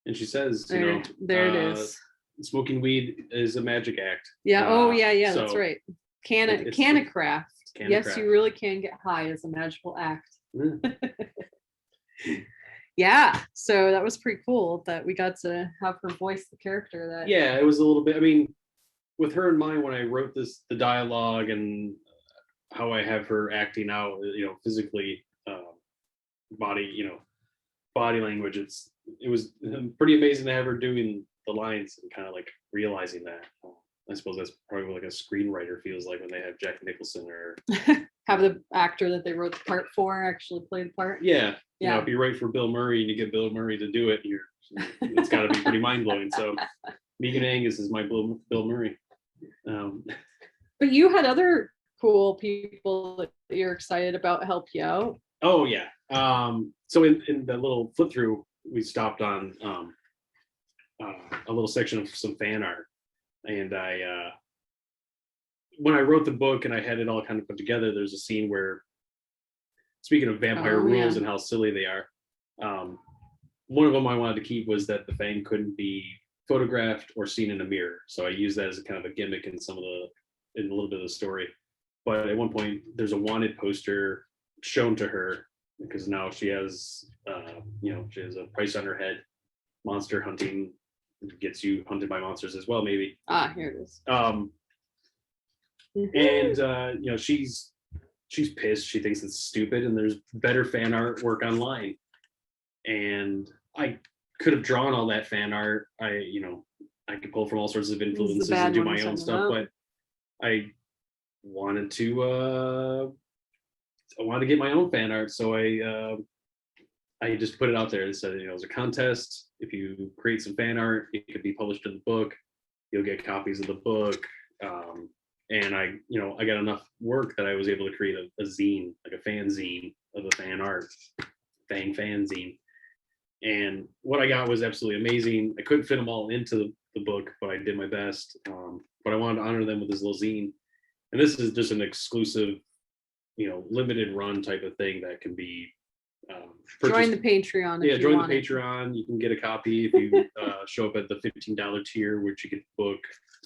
And she says, There it is. Smoking weed is a magic act. Yeah. Yeah. That's so right. it's Craft. Yes, craft. you really can get high as a magical act. Mm. Yeah. So that was pretty cool that we got to have her voice the character. That Yeah, it was a little bit. I mean, with her in mind, when I wrote the dialogue and how I have her acting out, physically, body language. It was pretty amazing to have her doing the lines and kind of like realizing that. I suppose that's probably like a screenwriter feels like when they have Jack Nicholson or have the actor that they wrote the part for actually play the part. yeah. Yeah. If you write for Bill Murray and you get Bill Murray to do it, it's got to be pretty mind blowing. So Megan Angus is my Bill Murray. But you had other cool people that you're excited about help you out. Oh yeah. So in the little flip through, we stopped on a little section of some fan art, and when I wrote the book and I had it all kind of put together, there's a scene where, speaking of vampire rules and how silly they are, one of them I wanted to keep was that the Fang couldn't be photographed or seen in a mirror. So I used that as a kind of a gimmick in a little bit of the story. But at one point, there's a wanted poster shown to her because now she has a price on her head. Monster hunting gets you hunted by monsters as well, maybe. Here it is. And she's pissed. She thinks it's stupid, and there's better fan artwork online. And I could have drawn all that fan art. I could pull from all sorts of influences and do my own stuff, but I wanted to get my own fan art, so I just put it out there and said, it was a contest. If you create some fan art, it could be published in the book. You'll get copies of the book. And I got enough work that I was able to create a zine, like a fanzine of the fan art, Fang fanzine. And what I got was absolutely amazing. I couldn't fit them all into the book, but I did my best. But I wanted to honor them with this little zine. And this is just an exclusive, limited run type of thing that can be purchased. Join the Patreon. Yeah, join the Patreon. You can get a copy if you show up at the $15 tier, which you get the book.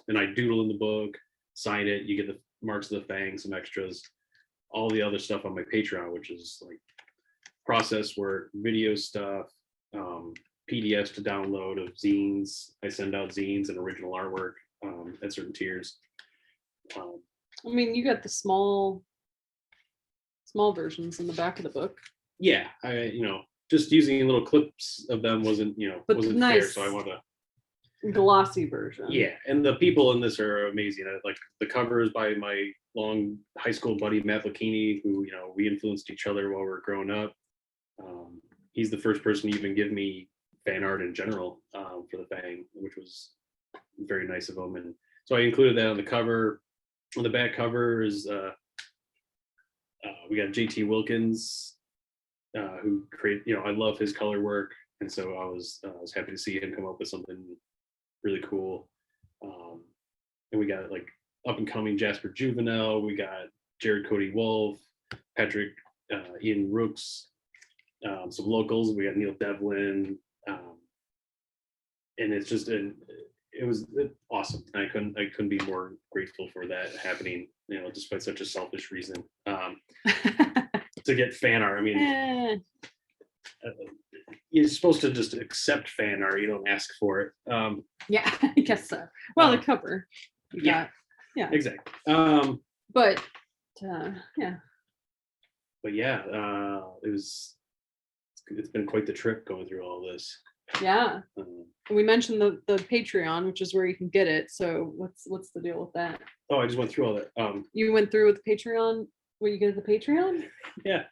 And I doodle in the book, sign it. You get the marks of the Fang, some extras, all the other stuff on my Patreon, which is like process work, video stuff, PDFs to download of zines. I send out zines and original artwork at certain tiers. I mean, you got the small versions in the back of the book. Yeah, I just using little clips of them wasn't wasn't nice. fair, so I want to glossy version. Yeah, and the people in this are amazing. Like the cover is by my long high school buddy Matt Lucchini, who we influenced each other while we were growing up. He's the first person to even give me fan art in general for the Fang, which was very nice of him. And so I included that on the cover. On the back cover is we got JT Wilkins, who created. I love his color work, and so I was happy to see him come up with something really cool. And we got like up and coming Jasper Juvenile. We got Jared Cody Wolf, Patrick Ian Rooks, some locals. We got Neil Devlin, and it's just it was awesome. I couldn't be more grateful for that happening. Despite such a selfish reason. to get fan art. I mean, you're supposed to just accept fan art. You don't ask for it. Yeah, I guess so. Well, the cover. Yeah. Yeah. Exactly. But yeah. But yeah, it's been quite the trip going through all this. Yeah. We mentioned the Patreon, which is where you can get it. So what's the deal with that? Oh, I just went through all that. You went through with the Patreon. Where you get the Patreon? Yeah.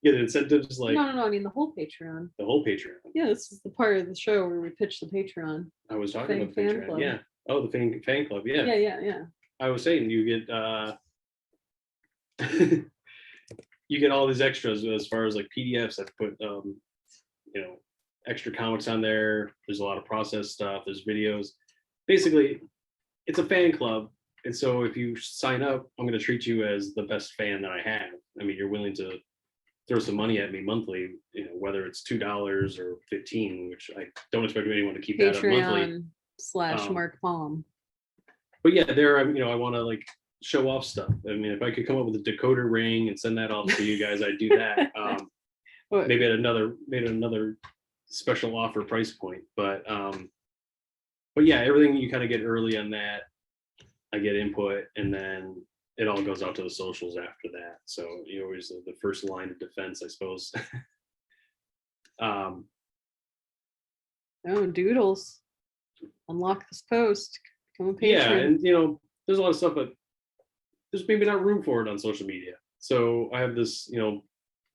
Yeah, the incentives like No. I mean the whole Patreon. the whole Patreon. Yeah, this is the part of the show where we pitch the Patreon. I was talking Fang about fan Patreon. club. Yeah. Oh, the fan club. Yeah. Yeah. I was saying you get you get all these extras as far as like PDFs. I've put extra comics on there. There's a lot of process stuff. There's videos. Basically, it's a fan club. And so if you sign up, I'm going to treat you as the best fan that I have. I mean, you're willing to throw some money at me monthly, whether it's $2 or $15, which I don't expect anyone to keep that up monthly. Patreon / Marc Palm. But yeah, there, I want to like show off stuff. I mean, if I could come up with a decoder ring and send that off to you guys, I'd do that. Maybe at another special offer price point. But yeah, everything you kind of get early on that. I get input, and then it all goes out to the socials after that. So you always the first line of defense, I suppose. Oh, doodles! Unlock this post. Become a patron. Yeah, and there's a lot of stuff, but there's maybe not room for it on social media. So I have this,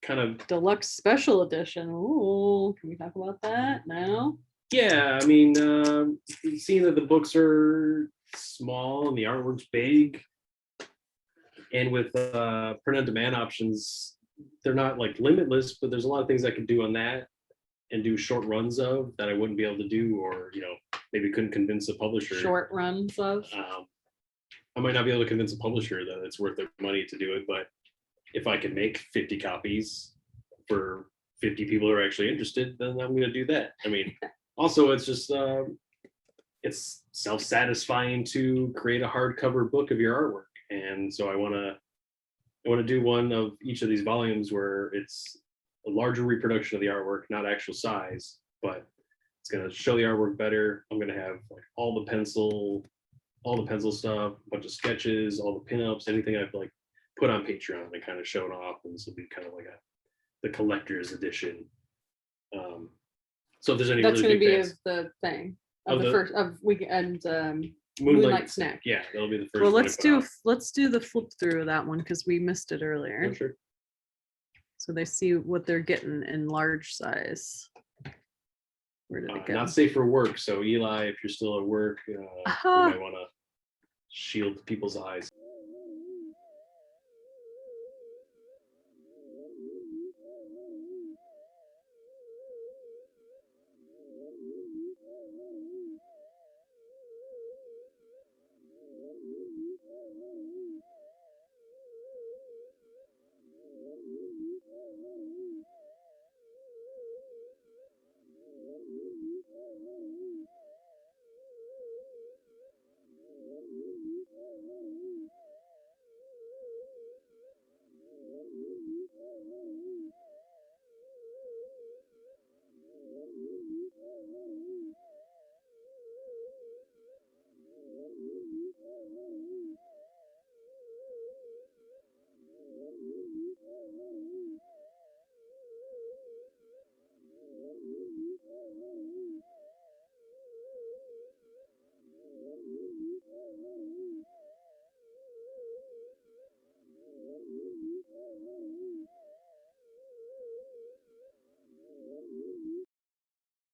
kind of deluxe special edition. Ooh, can we talk about that now? Yeah, I mean, seeing that the books are small and the artwork's big, and with print on demand options, they're not like limitless, but there's a lot of things I could do on that and do short runs of that I wouldn't be able to do, or maybe couldn't convince a publisher. Short runs of. I might not be able to convince a publisher that it's worth their money to do it, but if I can make 50 copies for 50 people who are actually interested, then I'm going to do that. I mean, also it's just it's self-satisfying to create a hardcover book of your artwork, and so I want to do one of each of these volumes where it's a larger reproduction of the artwork, not actual size, but it's going to show the artwork better. I'm going to have like all the pencil stuff, a bunch of sketches, all the pinups, anything I've like put on Patreon and kind of shown off, and this will be kind of like the collector's edition. So if there's any that's really going to be fans, of the thing of the first of weekend Moonlight Snack. Yeah, that'll be the first. Well, one let's do the flip through of that one because we missed it earlier. Oh, sure. So they see what they're getting in large size. Where did it go? Not safe for work. So Eli, if you're still at work, you might want to shield people's eyes.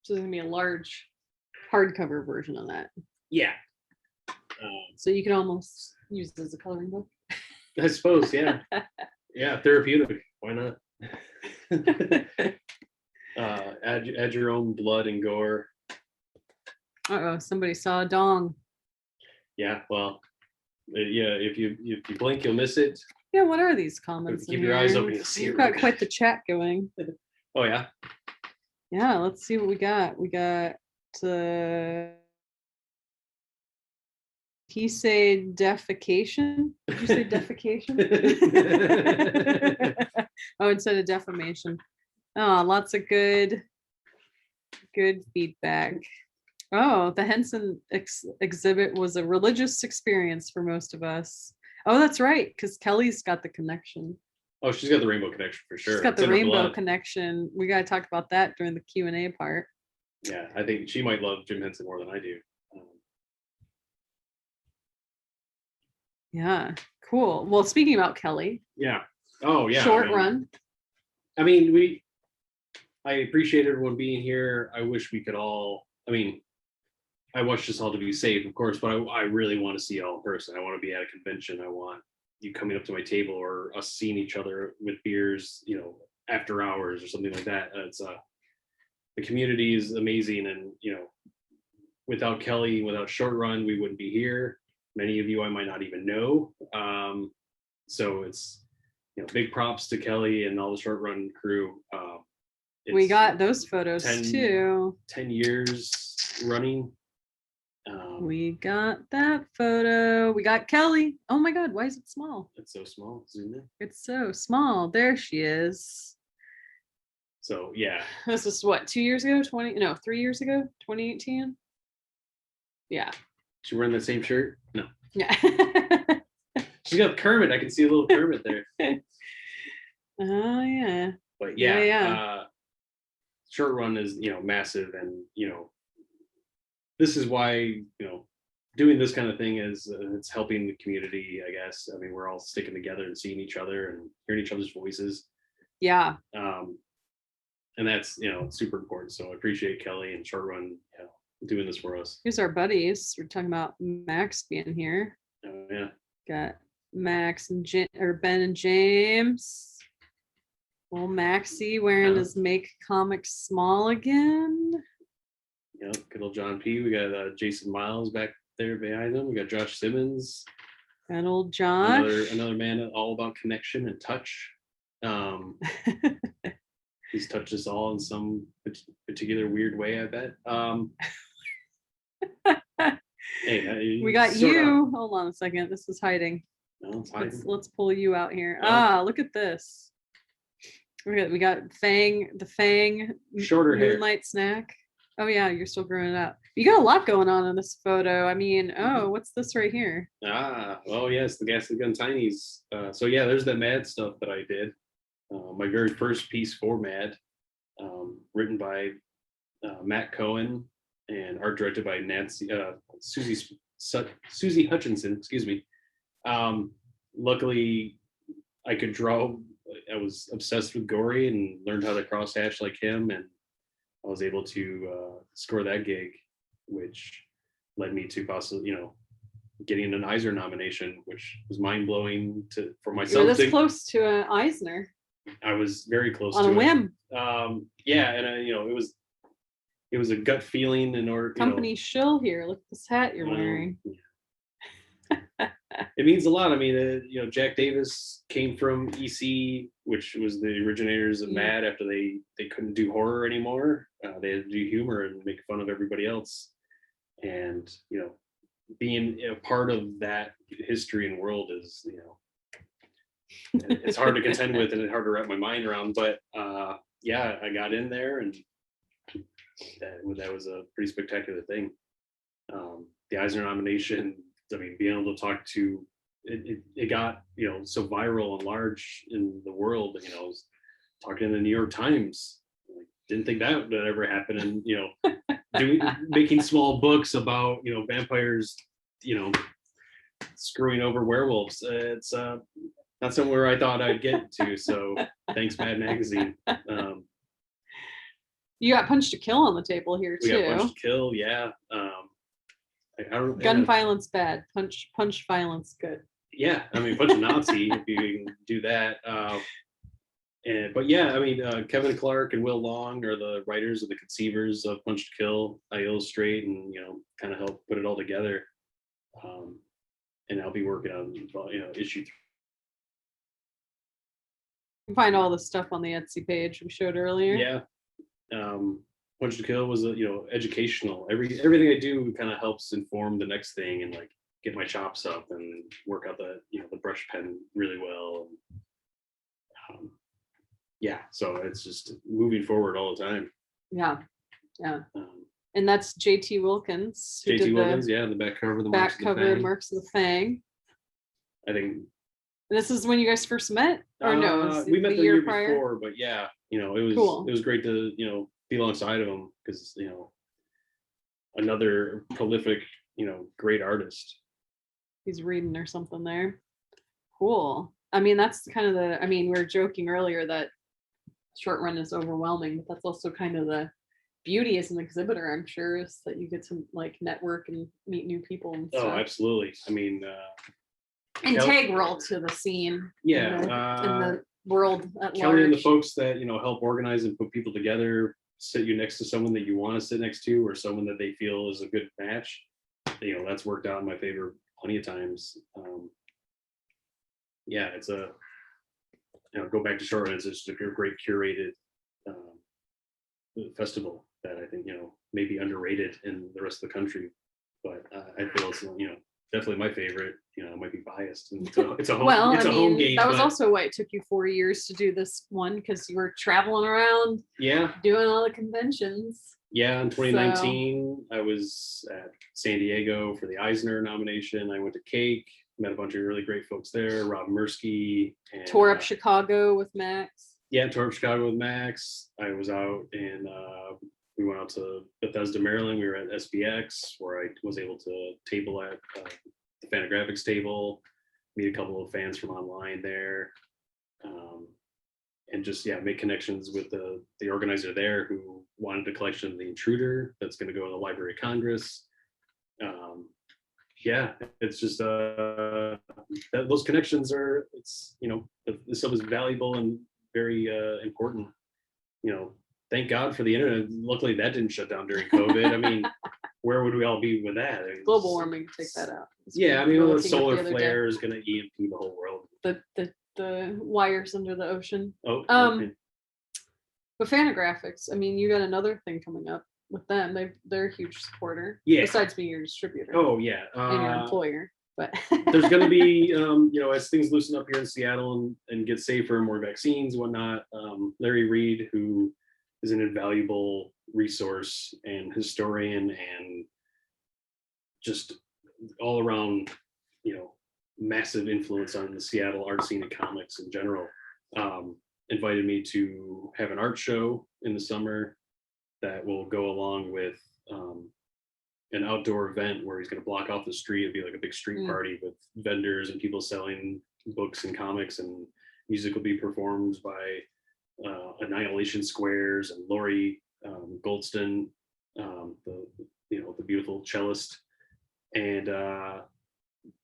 So there's gonna be a large hardcover version of that. Yeah. So you can almost use it as a coloring book. I suppose, yeah. Yeah, therapeutic. Why not? Add your own blood and gore. Uh-oh, somebody saw a dong. Yeah, well, yeah. If you blink, you'll miss it. Yeah, what are these comments? Keep in your eyes here? open, you'll see We've it got really quite the chat going. Oh yeah. Yeah, let's see what we got. We got he said defecation. Did you say defecation? Oh instead of defamation. Oh, lots of good feedback. Oh, the Henson exhibit was a religious experience for most of us. Oh, that's right, because Kelly's got the connection. Oh, she's got the rainbow connection for sure. She's got It's the in her rainbow blood. connection. We got to talk about that during the Q&A part. Yeah, I think she might love Jim Henson more than I do. Yeah, cool. Well, speaking about Kelly, Yeah. Oh, yeah. short run. I mean, I appreciate everyone being here. I wish we could all, I want us all to be safe, of course, but I really want to see you all in person. I want to be at a convention. I want you coming up to my table or us seeing each other with beers, after hours or something like that. The community is amazing. And, without Kelly, without Short Run, we wouldn't be here. Many of you I might not even know. So it's, big props to Kelly and all the Short Run crew. We got those photos 10 years running. We got that photo. We got Kelly. Oh my God, why is it small? It's so small. Zoom in. It's so small. There she is. So yeah. This is what, 2 years ago? 3 years ago? 2018? Yeah. She wearing the same shirt? No. Yeah. She's got Kermit. I can see a little Kermit there. Oh yeah. But Yeah. Short Run is, massive, and this is why, doing this kind of thing is it's helping the community, I guess. I mean, we're all sticking together and seeing each other and hearing each other's voices. Yeah. And that's, super important. So I appreciate Kelly and Short Run, doing this for us. Here's our buddies. We're talking about Max being here. Oh yeah. Got Max and Ben and James. Well, Maxie wearing his Make Comics Small again. Good old John P. We got Jason Miles back there behind him. We got Josh Simmons. That old Josh. Another man all about connection and touch. He's touched us all in some particular weird way, I bet. Hey, we got you. Hold on a second. This is hiding. No, it's hiding. Let's pull you out here. Oh. Look at this. We got Fang, the Fang Shorter hair. Moonlight Snack. Oh yeah, you're still growing up. You got a lot going on in this photo. I mean, what's this right here? Oh yes, the Gas the Gun Tinies. So yeah, there's that Mad stuff that I did. My very first piece for Mad, written by Matt Cohen and art directed by Susie Hutchinson. Excuse me. Luckily, I could draw. I was obsessed with Gory and learned how to crosshatch like him, and I was able to score that gig, which led me to possibly, getting an Eisner nomination, which was mind blowing for myself. You were this close to an Eisner. I was very close on to a whim. Yeah, and it was a gut feeling in order. Company shill here. Look at this hat you're wearing. It means a lot. I mean, Jack Davis came from EC, which was the originators of Mad after they couldn't do horror anymore. They had to do humor and make fun of everybody else. And, being a part of that history and world is, it's hard to contend with and it's hard to wrap my mind around. But yeah, I got in there, and that was a pretty spectacular thing. The Eisner nomination, I mean, being able to talk to it got so viral and large in the world. I was talking in the New York Times. Like, didn't think that would ever happen. And making small books about vampires, screwing over werewolves. It's not somewhere I thought I'd get to. So thanks, Mad Magazine. You got Punch to Kill on the table here too. We got Punch to Kill, yeah. Gun violence bad. Punch violence good. Yeah, I mean, Punch a Nazi if you can do that. But yeah, I mean, Kevin Clark and Will Long are the writers and the conceivers of Punch to Kill. I illustrate and kind of help put it all together. And I'll be working on issue 3. You can find all the stuff on the Etsy page we showed earlier. Yeah. Punch to Kill was educational. Everything I do kind of helps inform the next thing and like get my chops up and work out the brush pen really well. yeah, so it's just moving forward all the time. Yeah. Um, And that's JT Wilkins, who JT did Wilkins, the yeah, the back cover, the back cover Fang. Marks of the Fang. I think And this is when you guys first met, or no? It was we met the the year prior? before, but yeah, it was Cool. it was great to be alongside of him because another prolific great artist. He's reading or something there. Cool. I mean, that's kind of we were joking earlier that short run is overwhelming, but that's also kind of the beauty as an exhibitor, I'm sure, is that you get to like network and meet new people and stuff. Oh, absolutely. I mean, integral to the scene. Yeah, in the world at Kelly large. and the folks that help organize and put people together, sit you next to someone that you want to sit next to, or someone that they feel is a good match. That's worked out in my favor plenty of times. Yeah, it's a go back to short run. It's just a great curated festival that I think may be underrated in the rest of the country, but I feel it's definitely my favorite. I might be biased, and it's a home. Well, it's a home game. That was also why it took you 4 years to do this one, because you were traveling around, yeah, doing all the conventions. Yeah, in 2019, I was at San Diego for the Eisner nomination. I went to Cake, met a bunch of really great folks there. Rob Mirsky. And, tore up Chicago with Max. Yeah, tore up Chicago with Max. I was out and we went out to Bethesda, Maryland. We were at SBX, where I was able to table at the Fantagraphics table, meet a couple of fans from online there. And just make connections with the organizer there who wanted a collection of The Intruder that's going to go to the Library of Congress. It's just those connections are the stuff is valuable and very important. Thank God for the internet. Luckily, that didn't shut down during COVID. I mean, where would we all be with that? Global warming, take that out. Yeah, I mean, the solar flare is going to EMP the whole world. The wires under the ocean. Oh, okay. But Fantagraphics, I mean, you got another thing coming up with them. They're a huge supporter. Yeah. Besides being your distributor. Oh yeah. And your employer. But there's going to be, as things loosen up here in Seattle and get safer, more vaccines, whatnot. Larry Reed, who is an invaluable resource and historian and just all around, massive influence on the Seattle art scene and comics in general, invited me to have an art show in the summer that will go along with an outdoor event where he's going to block off the street. It'll be like a big street party with vendors and people selling books and comics, and music will be performed by Annihilation Squares and Lori Goldston, the beautiful cellist. And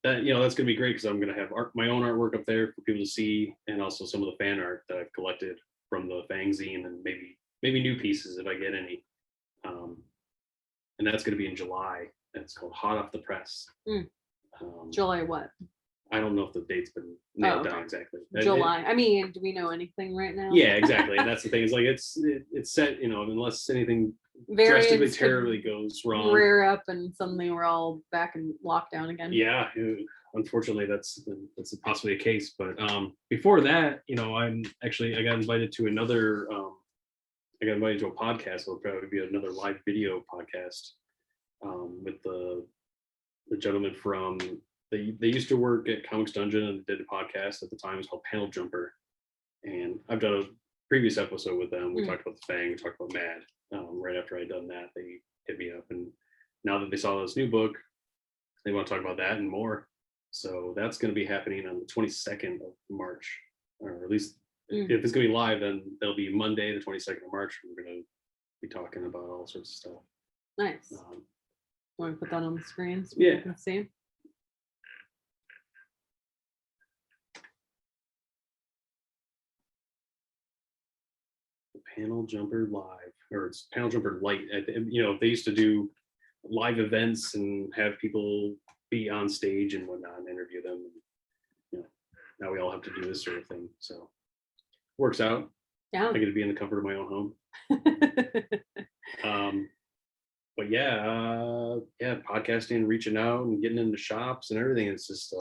that's going to be great because I'm going to have my own artwork up there for people to see, and also some of the fan art that I've collected from the Fang zine, and maybe new pieces if I get any. And that's going to be in July. It's called Hot Off the Press. July what? I don't know if the date's been nailed down exactly. July. I mean, do we know anything right now? Yeah, exactly. And that's the thing. Is like it's set. Unless anything drastically terribly goes wrong, rear up, and suddenly we're all back in lockdown again. Yeah, unfortunately, that's possibly a case. But before that, I got invited to another. I got invited to a podcast. It'll probably be another live video podcast with the gentleman from. They used to work at Comics Dungeon and did a podcast at the time. It's called Panel Jumper, and I've done a previous episode with them. We talked about the Fang. We talked about Mad. Right after I'd done that, they hit me up, and now that they saw this new book, they want to talk about that and more. So that's going to be happening on the 22nd of March, or at least if it's going to be live, then it'll be Monday, the 22nd of March. We're going to be talking about all sorts of stuff. Nice. Want to put that on the screen so you can see? Panel Jumper Live, or it's Panel Jumper Light. They used to do live events and have people be on stage and whatnot and interview them. Now we all have to do this sort of thing. So works out. Yeah. I get to be in the comfort of my own home. But podcasting, reaching out and getting into shops and everything. It's just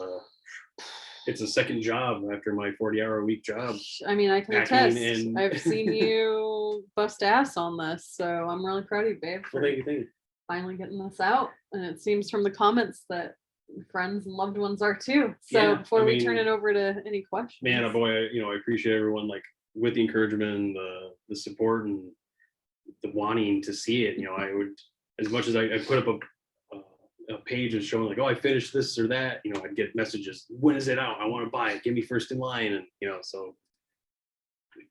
it's a second job after my 40-hour-a-week job. I mean, I can Packing attest. and- I've seen you bust ass on this, so I'm really proud of you, babe, Well, for thank you, thank you. finally getting this out. And it seems from the comments that friends and loved ones are too. So Yeah, before I we turn mean, it over to any questions. Man, oh boy, I appreciate everyone like with the encouragement and the support and the wanting to see it. I would, as much as I put up a page and showing like, oh, I finished this or that, I'd get messages, when is it out? I want to buy it, give me first in line. And so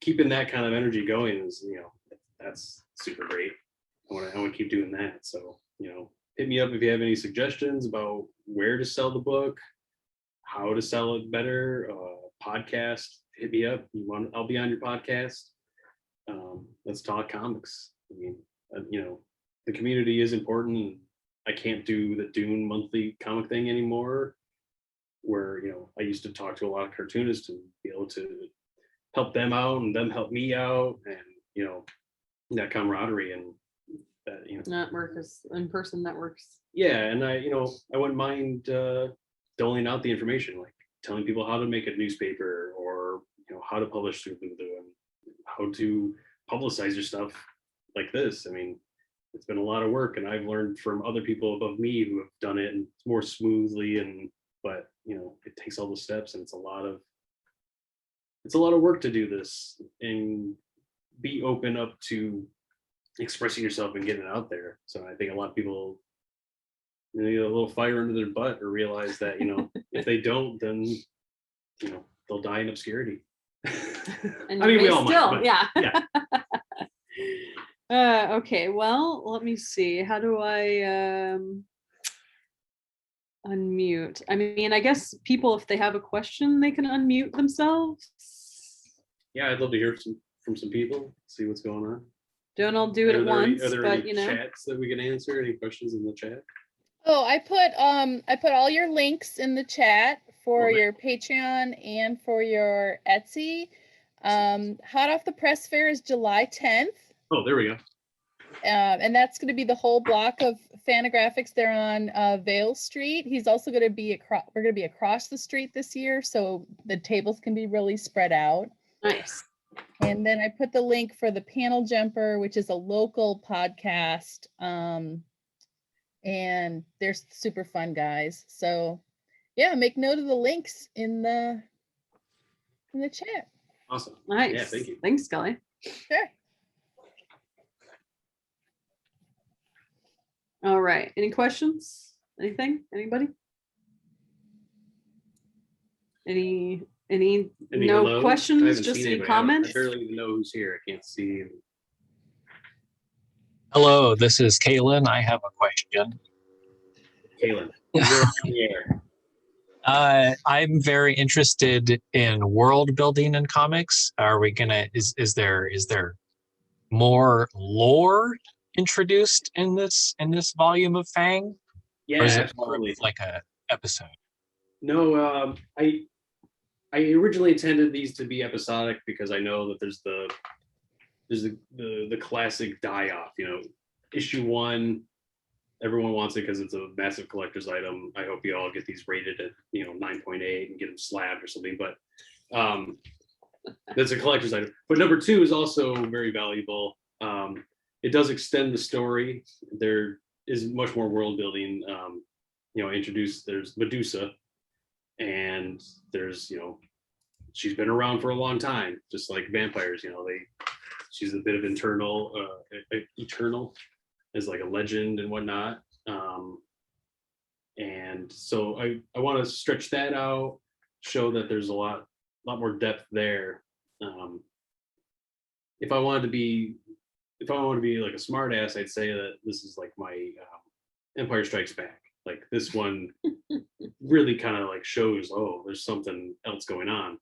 keeping that kind of energy going is, that's super great. I want to keep doing that. So, hit me up if you have any suggestions about where to sell the book, how to sell it better. Podcast, hit me up. I'll be on your podcast. Let's talk comics. I mean, the community is important. I can't do the Dune monthly comic thing anymore, where I used to talk to a lot of cartoonists and be able to help them out and them help me out, and that camaraderie and that Network is in-person networks. yeah. And I wouldn't mind doling out the information, like telling people how to make a newspaper, or how to publish through Lulu, and how to publicize your stuff like this. I mean, it's been a lot of work, and I've learned from other people above me who have done it and more smoothly, but it takes all the steps, and it's a lot of work to do this and be open up to expressing yourself and getting it out there. So I think a lot of people need a little fire under their butt, or realize that if they don't, then they'll die in obscurity. And I mean, you we may all might, still, but yeah. yeah. Okay, well, let me see. How do I unmute? I mean, I guess people, if they have a question, they can unmute themselves. Yeah, I'd love to hear from some people, see what's going on. Don't all do it at once, Are there but any chats that we can answer? Any questions in the chat? Oh, I put all your links in the chat for Okay. your Patreon and for your Etsy. Hot Off the Press Fair is July 10th. Oh, there we go. And that's going to be the whole block of Fantagraphics. They're on Vale Street. He's also going to be we're going to be across the street this year, so the tables can be really spread out. nice. And then I put the link for the Panel Jumper, which is a local podcast. And they're super fun guys. So yeah, make note of the links in the chat. Awesome. Nice. Yeah, thank you. Thanks, Scully. Sure. All right. Any questions? Anything? Anybody? Any Any no hellos? I questions? haven't Just seen any anybody. comments? I barely even know who's here. I can't see. Hello, this is Kaylin. I have a question. Kaylin, you're on the air. I'm very interested in world building in comics. Are we gonna? Is there more lore introduced in this volume of Fang, Yeah, or is it more absolutely. of like a episode? No, I originally intended these to be episodic because I know that there's the classic die-off. Issue 1, everyone wants it because it's a massive collector's item. I hope you all get these rated at 9.8 and get them slabbed or something. But that's a collector's item. But number 2 is also very valuable. It does extend the story. There is much more world building. There's Medusa, and there's she's been around for a long time, just like vampires. She's a bit of eternal as like a legend and whatnot. And so I want to stretch that out, show that there's a lot more depth there. If I wanted to be like a smart ass, I'd say that this is like my Empire Strikes Back. Like this one really kind of like shows, oh, there's something else going on.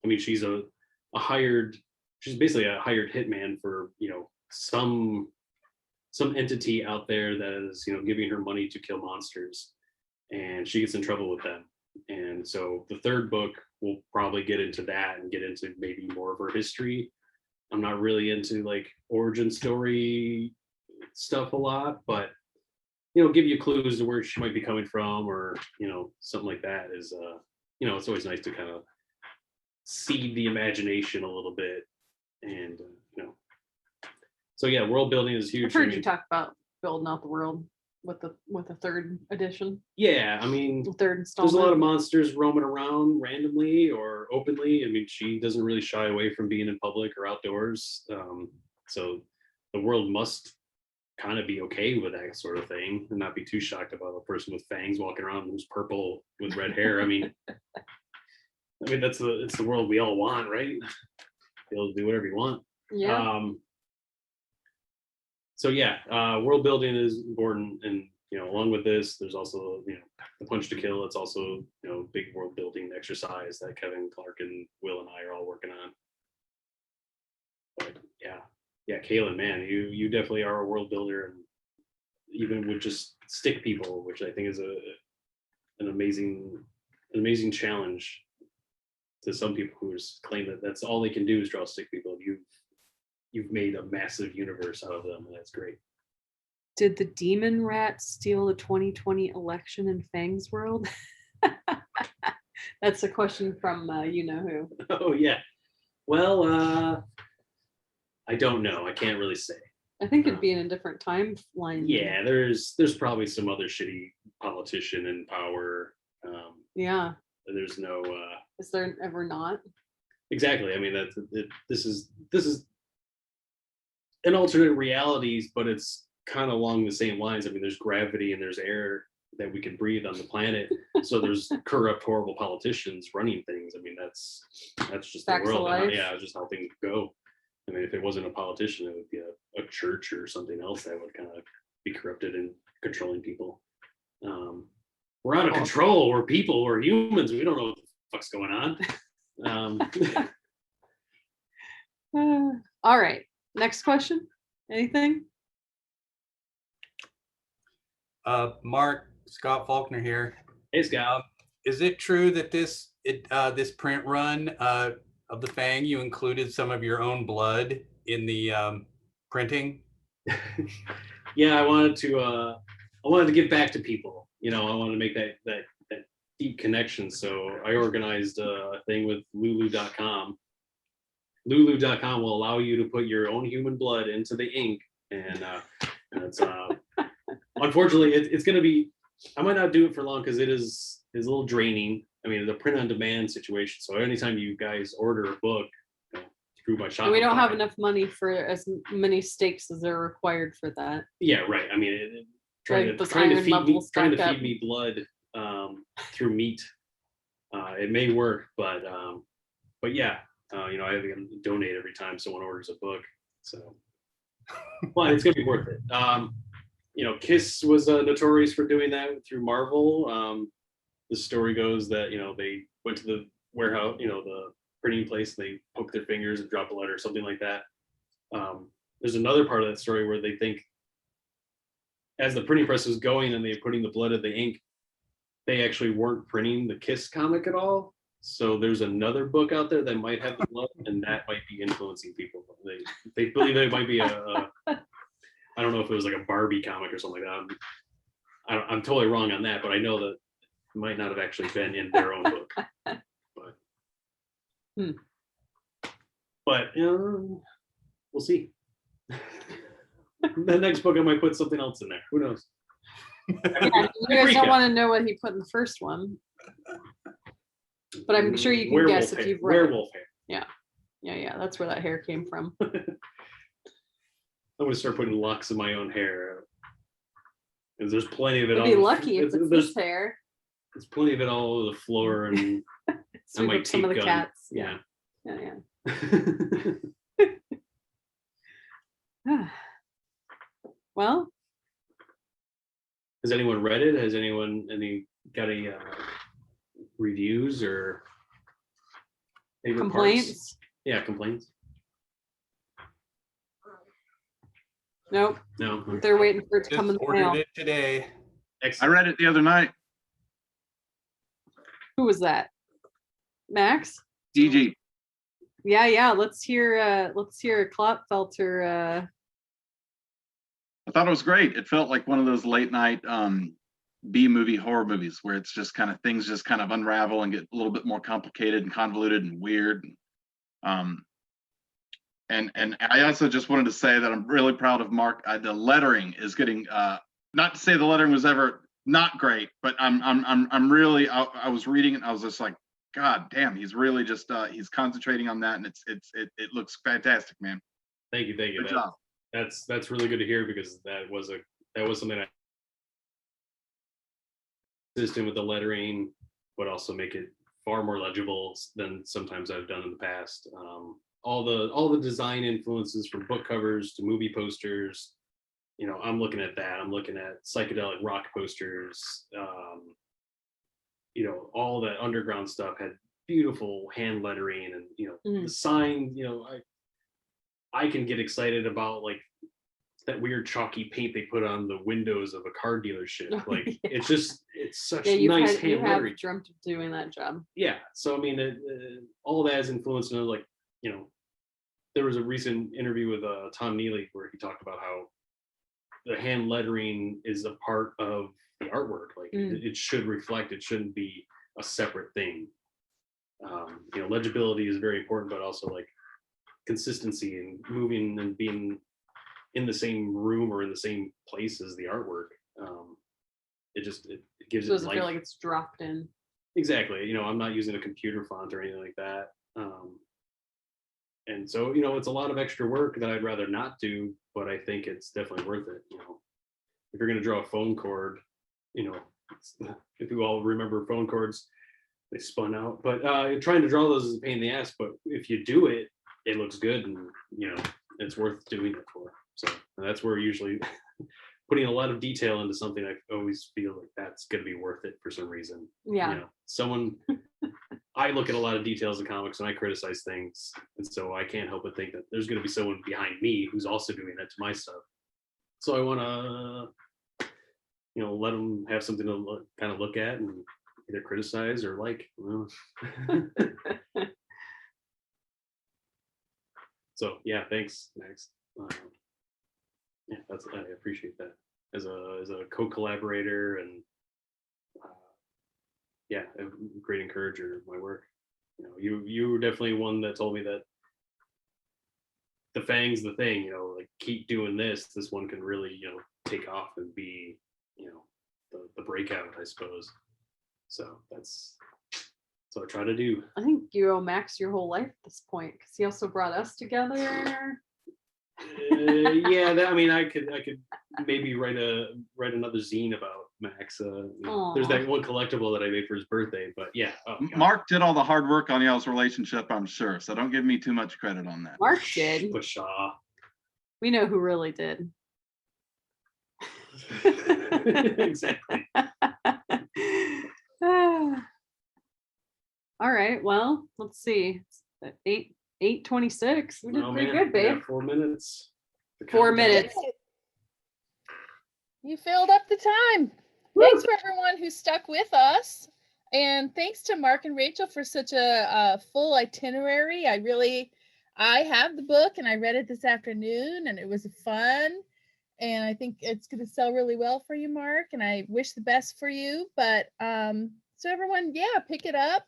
I mean, she's basically a hired hitman for some entity out there that is giving her money to kill monsters, and she gets in trouble with them. And so the third book will probably get into that and get into maybe more of her history. I'm not really into like origin story stuff a lot, but give you clues to where she might be coming from, or something like that is it's always nice to kind of seed the imagination a little bit. And, so yeah, world building is huge. I've heard you talk about building out the world with the third edition, Yeah, I mean, third there's a lot installment. of monsters roaming around randomly or openly. I mean, she doesn't really shy away from being in public or outdoors. So the world must kind of be okay with that sort of thing and not be too shocked about a person with fangs walking around who's purple with red hair. I mean, it's the world we all want, right? Be able to do whatever you want. Yeah. So yeah, world building is important, and along with this, there's also the Punch to Kill. It's also big world building exercise that Kevin, Clark, and Will and I are all working on. But yeah, Kaylin, man, you definitely are a world builder, and even with just stick people, which I think is an amazing challenge to some people who just claim that that's all they can do is draw stick people. You've made a massive universe out of them, and that's great. Did the demon rat steal the 2020 election in Fang's world? That's a question from you know who. Oh yeah. Well, I don't know. I can't really say. I think it'd be in a different timeline. Yeah, there's probably some other shitty politician in power. Yeah. There's no. Is there ever not? Exactly. I mean, this is an alternate realities, but it's kind of along the same lines. I mean, there's gravity and there's air that we can breathe on the planet. So there's corrupt, horrible politicians running things. I mean, that's just the Facts of world. And life. yeah, just how things go. I mean, if it wasn't a politician, it would be a church or something else that would kind of be corrupted and controlling people. We're out of control. We're people. We're humans. We don't know what the fuck's going on. All right. Next question. Anything? Mark, Scott Faulkner here. Hey, Scott. Is it true that this print run of the Fang, you included some of your own blood in the printing? Yeah, I wanted to give back to people. I wanted to make that deep connection. So I organized a thing with Lulu.com. Lulu.com will allow you to put your own human blood into the ink, and it's unfortunately it's going to be. I might not do it for long because it is a little draining. I mean, the print on demand situation. So anytime you guys order a book through my shop, We don't have enough money for as many stakes as are required for that. Yeah, right. I mean, trying to feed me blood through meat. It may work, but yeah, I have to donate every time someone orders a book. So, but it's gonna be worth it. Kiss was notorious for doing that through Marvel. The story goes that they went to the warehouse, the printing place, and they poked their fingers and dropped a letter or something like that. There's another part of that story where they think as the printing press was going and they were putting the blood of the ink, they actually weren't printing the Kiss comic at all. So there's another book out there that might have the blood, and that might be influencing people. They believe it might be I don't know if it was like a Barbie comic or something like that. I'm totally wrong on that, but I know that it might not have actually been in their own book. But we'll see. The next book I might put something else in there. Who knows? Yeah, you guys don't want to know what he put in the first one, but I'm sure you can guess if you've read it. Werewolf hair. Yeah. That's where that hair came from. I'm gonna start putting locks in my own hair. Because there's plenty of it. You'd be lucky if it's this hair. There's plenty of it all over the floor and So my some of the teeth gun. cats. Yeah. Well, has anyone read it? Has anyone got any reviews or favorite complaints? Parts? Yeah, complaints. Nope. No. They're waiting for it to Just come in the ordered mail. it today. Excellent. I read it the other night. Who was that? Max? DG. Yeah. Let's hear Klopfelter. I thought it was great. It felt like one of those late night B-movie horror movies where it's just kind of things just kind of unravel and get a little bit more complicated and convoluted and weird. Um, and I also just wanted to say that I'm really proud of Mark. The lettering is getting not to say the lettering was ever not great, but I'm really I was reading it and I was just like, God damn, he's really just he's concentrating on that, and it looks fantastic, man. Thank you. Good job. That's really good to hear, because that was something I consistent with the lettering, but also make it far more legible than sometimes I've done in the past. All the design influences from book covers to movie posters, I'm looking at that. I'm looking at psychedelic rock posters. All that underground stuff had beautiful hand lettering, and the sign. I can get excited about like that weird chalky paint they put on the windows of a car delership. Like it's such nice hand lettering. Dreamt of doing that job. Yeah. So I mean, all that is influenced. And like, there was a recent interview with Tom Neely where he talked about how the hand lettering is a part of the artwork. Like it should reflect. It shouldn't be a separate thing. Legibility is very important, but also like consistency and moving and being in the same room or in the same place as the artwork. It gives it doesn't life. feel like it's dropped in. Exactly. I'm not using a computer font or anything like that. And so, it's a lot of extra work that I'd rather not do, but I think it's definitely worth it. If you're going to draw a phone cord, if you all remember phone cords, they spun out. But trying to draw those is a pain in the ass. But if you do it, it looks good, and it's worth doing it for. So that's where usually putting a lot of detail into something, I always feel like that's going to be worth it for some reason. Yeah. I look at a lot of details in comics and I criticize things, and so I can't help but think that there's going to be someone behind me who's also doing that to my stuff. So I want to, let them have something to kind of look at and either criticize or like. So yeah, thanks, Max. Yeah, I appreciate that as a co-collaborator, and yeah, a great encourager of my work. You were definitely one that told me that the Fang's the thing. Like keep doing this. This one can really take off and be the breakout, I suppose. So that's what I try to do. I think you owe Max your whole life at this point, because he also brought us together. Yeah, I could maybe write another zine about Max. There's that one collectible that I made for his birthday, but yeah. Mark did all the hard work on y'all's relationship, I'm sure. So don't give me too much credit on that. Mark did. Pshaw. We know who really did. Exactly. All right. Well, let's see. It's 8:26. We did pretty good, babe. 4 minutes. 4 minutes. You filled up the time. Thanks for everyone who stuck with us. And thanks to Mark and Rachel for such a full itinerary. I have the book and I read it this afternoon and it was fun. And I think it's going to sell really well for you, Mark. And I wish the best for you. But so everyone, yeah, pick it up.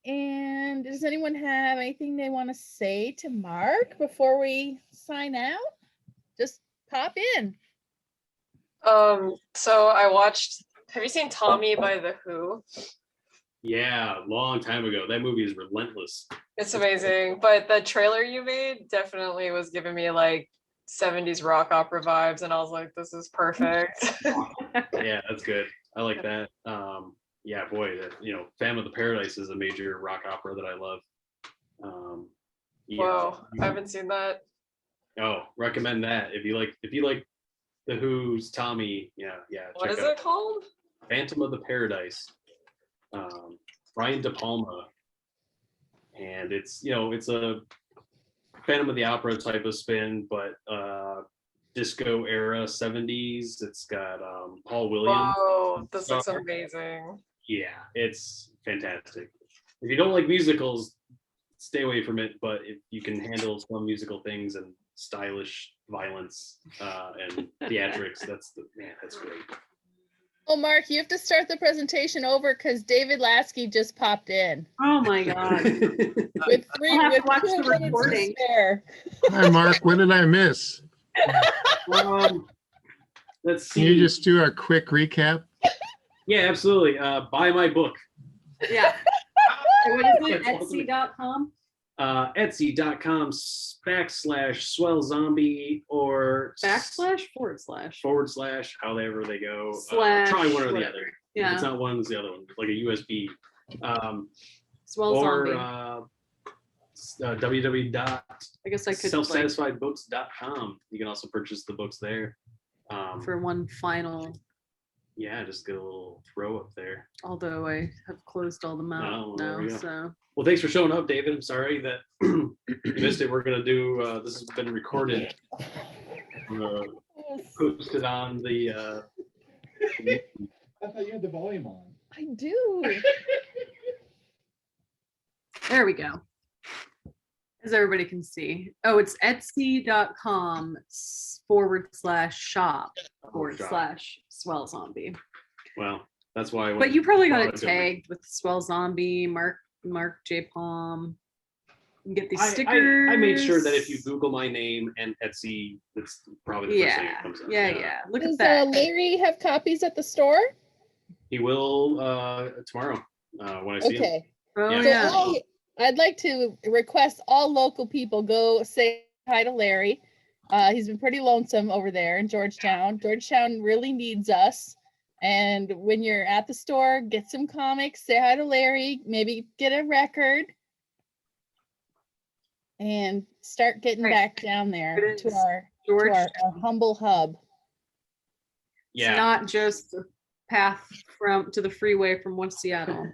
And does anyone have anything they want to say to Mark before we sign out? Just pop in. So I watched, have you seen Tommy by The Who? Yeah, long time ago. That movie is relentless. It's amazing. But the trailer you made definitely was giving me like 70s rock opera vibes, and I was like, this is perfect. Yeah, that's good. I like that. Yeah, boy, Phantom of the Paradise is a major rock opera that I love. Yeah. Whoa, I haven't seen that. Oh, recommend that if you like The Who's Tommy. Yeah. What is it called? Phantom of the Paradise. Brian De Palma, and it's a Phantom of the Opera type of spin, but disco era 70s. It's got Paul Williams. Whoa, this looks amazing. Yeah, it's fantastic. If you don't like musicals, stay away from it, but if you can handle some musical things and stylish violence and theatrics, that's great. Oh, Mark, you have to start the presentation over because David Lasky just popped in Oh my god. with I'll have to watch 2 the minutes to recording. spare. Hi, Mark. What did I miss? Let's Can you see. just do a quick recap? Yeah, absolutely. Buy my book. Yeah. What is it? Etsy.com? Etsy.com/swellzombie or // however they go. Slash try one or the whatever. other. If Yeah. it's not one, it's the other one, like a USB. Swell Or Zombie. www. I guess I could Selfsatisfiedbooks.com. You can also purchase the books there. for one final, Yeah, just get a little throw up there. although I have closed all them out Oh, there now. we go. So Well, thanks for showing up, David. I'm sorry that you missed it. We're gonna do this has been recorded, posted on the. I thought you had the volume on. I do. there we go. As everybody can see. Oh, it's etsy.com/shop/swell zombie. Well, that's why. I But you probably got brought it it to me. tagged with Swell Zombie, Marc J Palm. You can get these I stickers. made sure that if you Google my name and Etsy, that's probably the first thing that Yeah, comes up. yeah. Look Does at that. Larry have copies at the store? He will tomorrow when I see him. Okay. Oh Yeah. So yeah. I'd like to request all local people go say hi to Larry. He's been pretty lonesome over there in Georgetown. Georgetown really needs us. And when you're at the store, get some comics, say hi to Larry, maybe get a record, and start getting Right. back down there It to is our humble hub. It's Yeah. not just a path to the freeway from West Seattle.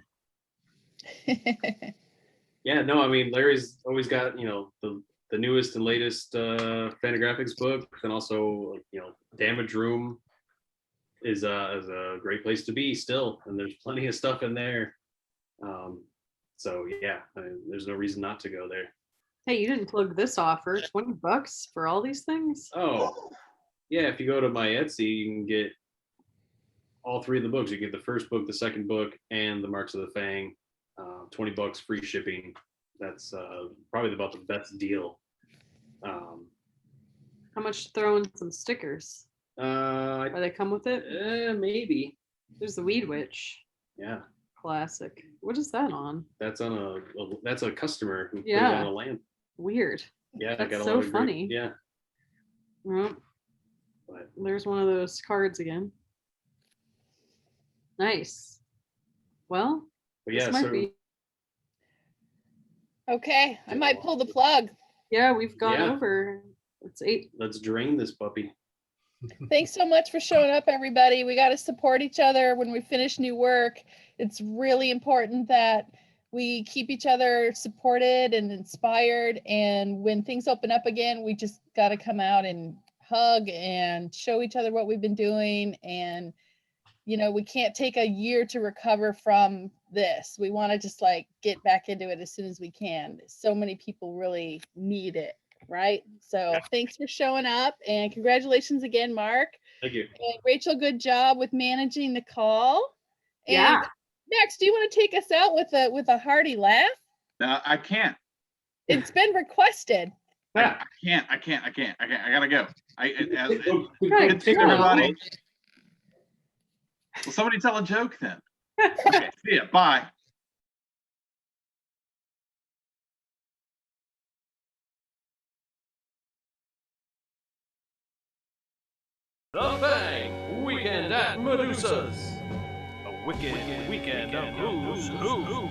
Yeah, no, I mean Larry's always got the newest and latest Fantagraphics books, and also Damage Room is a great place to be still, and there's plenty of stuff in there. So yeah, there's no reason not to go there. Hey, you didn't plug this offer. $20 for all these things? Oh, yeah, if you go to my Etsy, you can get all 3 of the books. You get the first book, the second book, and the Marks of the Fang. $20 free shipping. That's probably about the best deal. How much to throw in some stickers? Or they come with it? Maybe. There's the Weed Witch. Yeah, Classic. What is that on? that's on that's a customer who put it Yeah. on a lamp. Weird. Yeah, I That's got a so lot of great- funny. yeah, Well, but there's one of those cards again. Nice. Well, yeah, this might so be. Okay, I might pull the plug. Yeah, we've gone Yeah. over. It's 8. let's drain this puppy. Thanks so much for showing up, everybody. We got to support each other when we finish new work. It's really important that we keep each other supported and inspired. And when things open up again, we just got to come out and hug and show each other what we've been doing. And, we can't take a year to recover from this. We want to just get back into it as soon as we can. So many people really need it. Right. So thanks for showing up, and congratulations again, Mark. Thank you. And Rachel, good job with managing the call. And Yeah. Max, do you want to take us out with a hearty laugh? I can't. It's been requested. I can't. I gotta go. Right. Good seeing everybody. Will somebody tell a joke then? Okay, see ya. Bye. The Fang Weekend at Medusa's. A wicked weekend of who's who.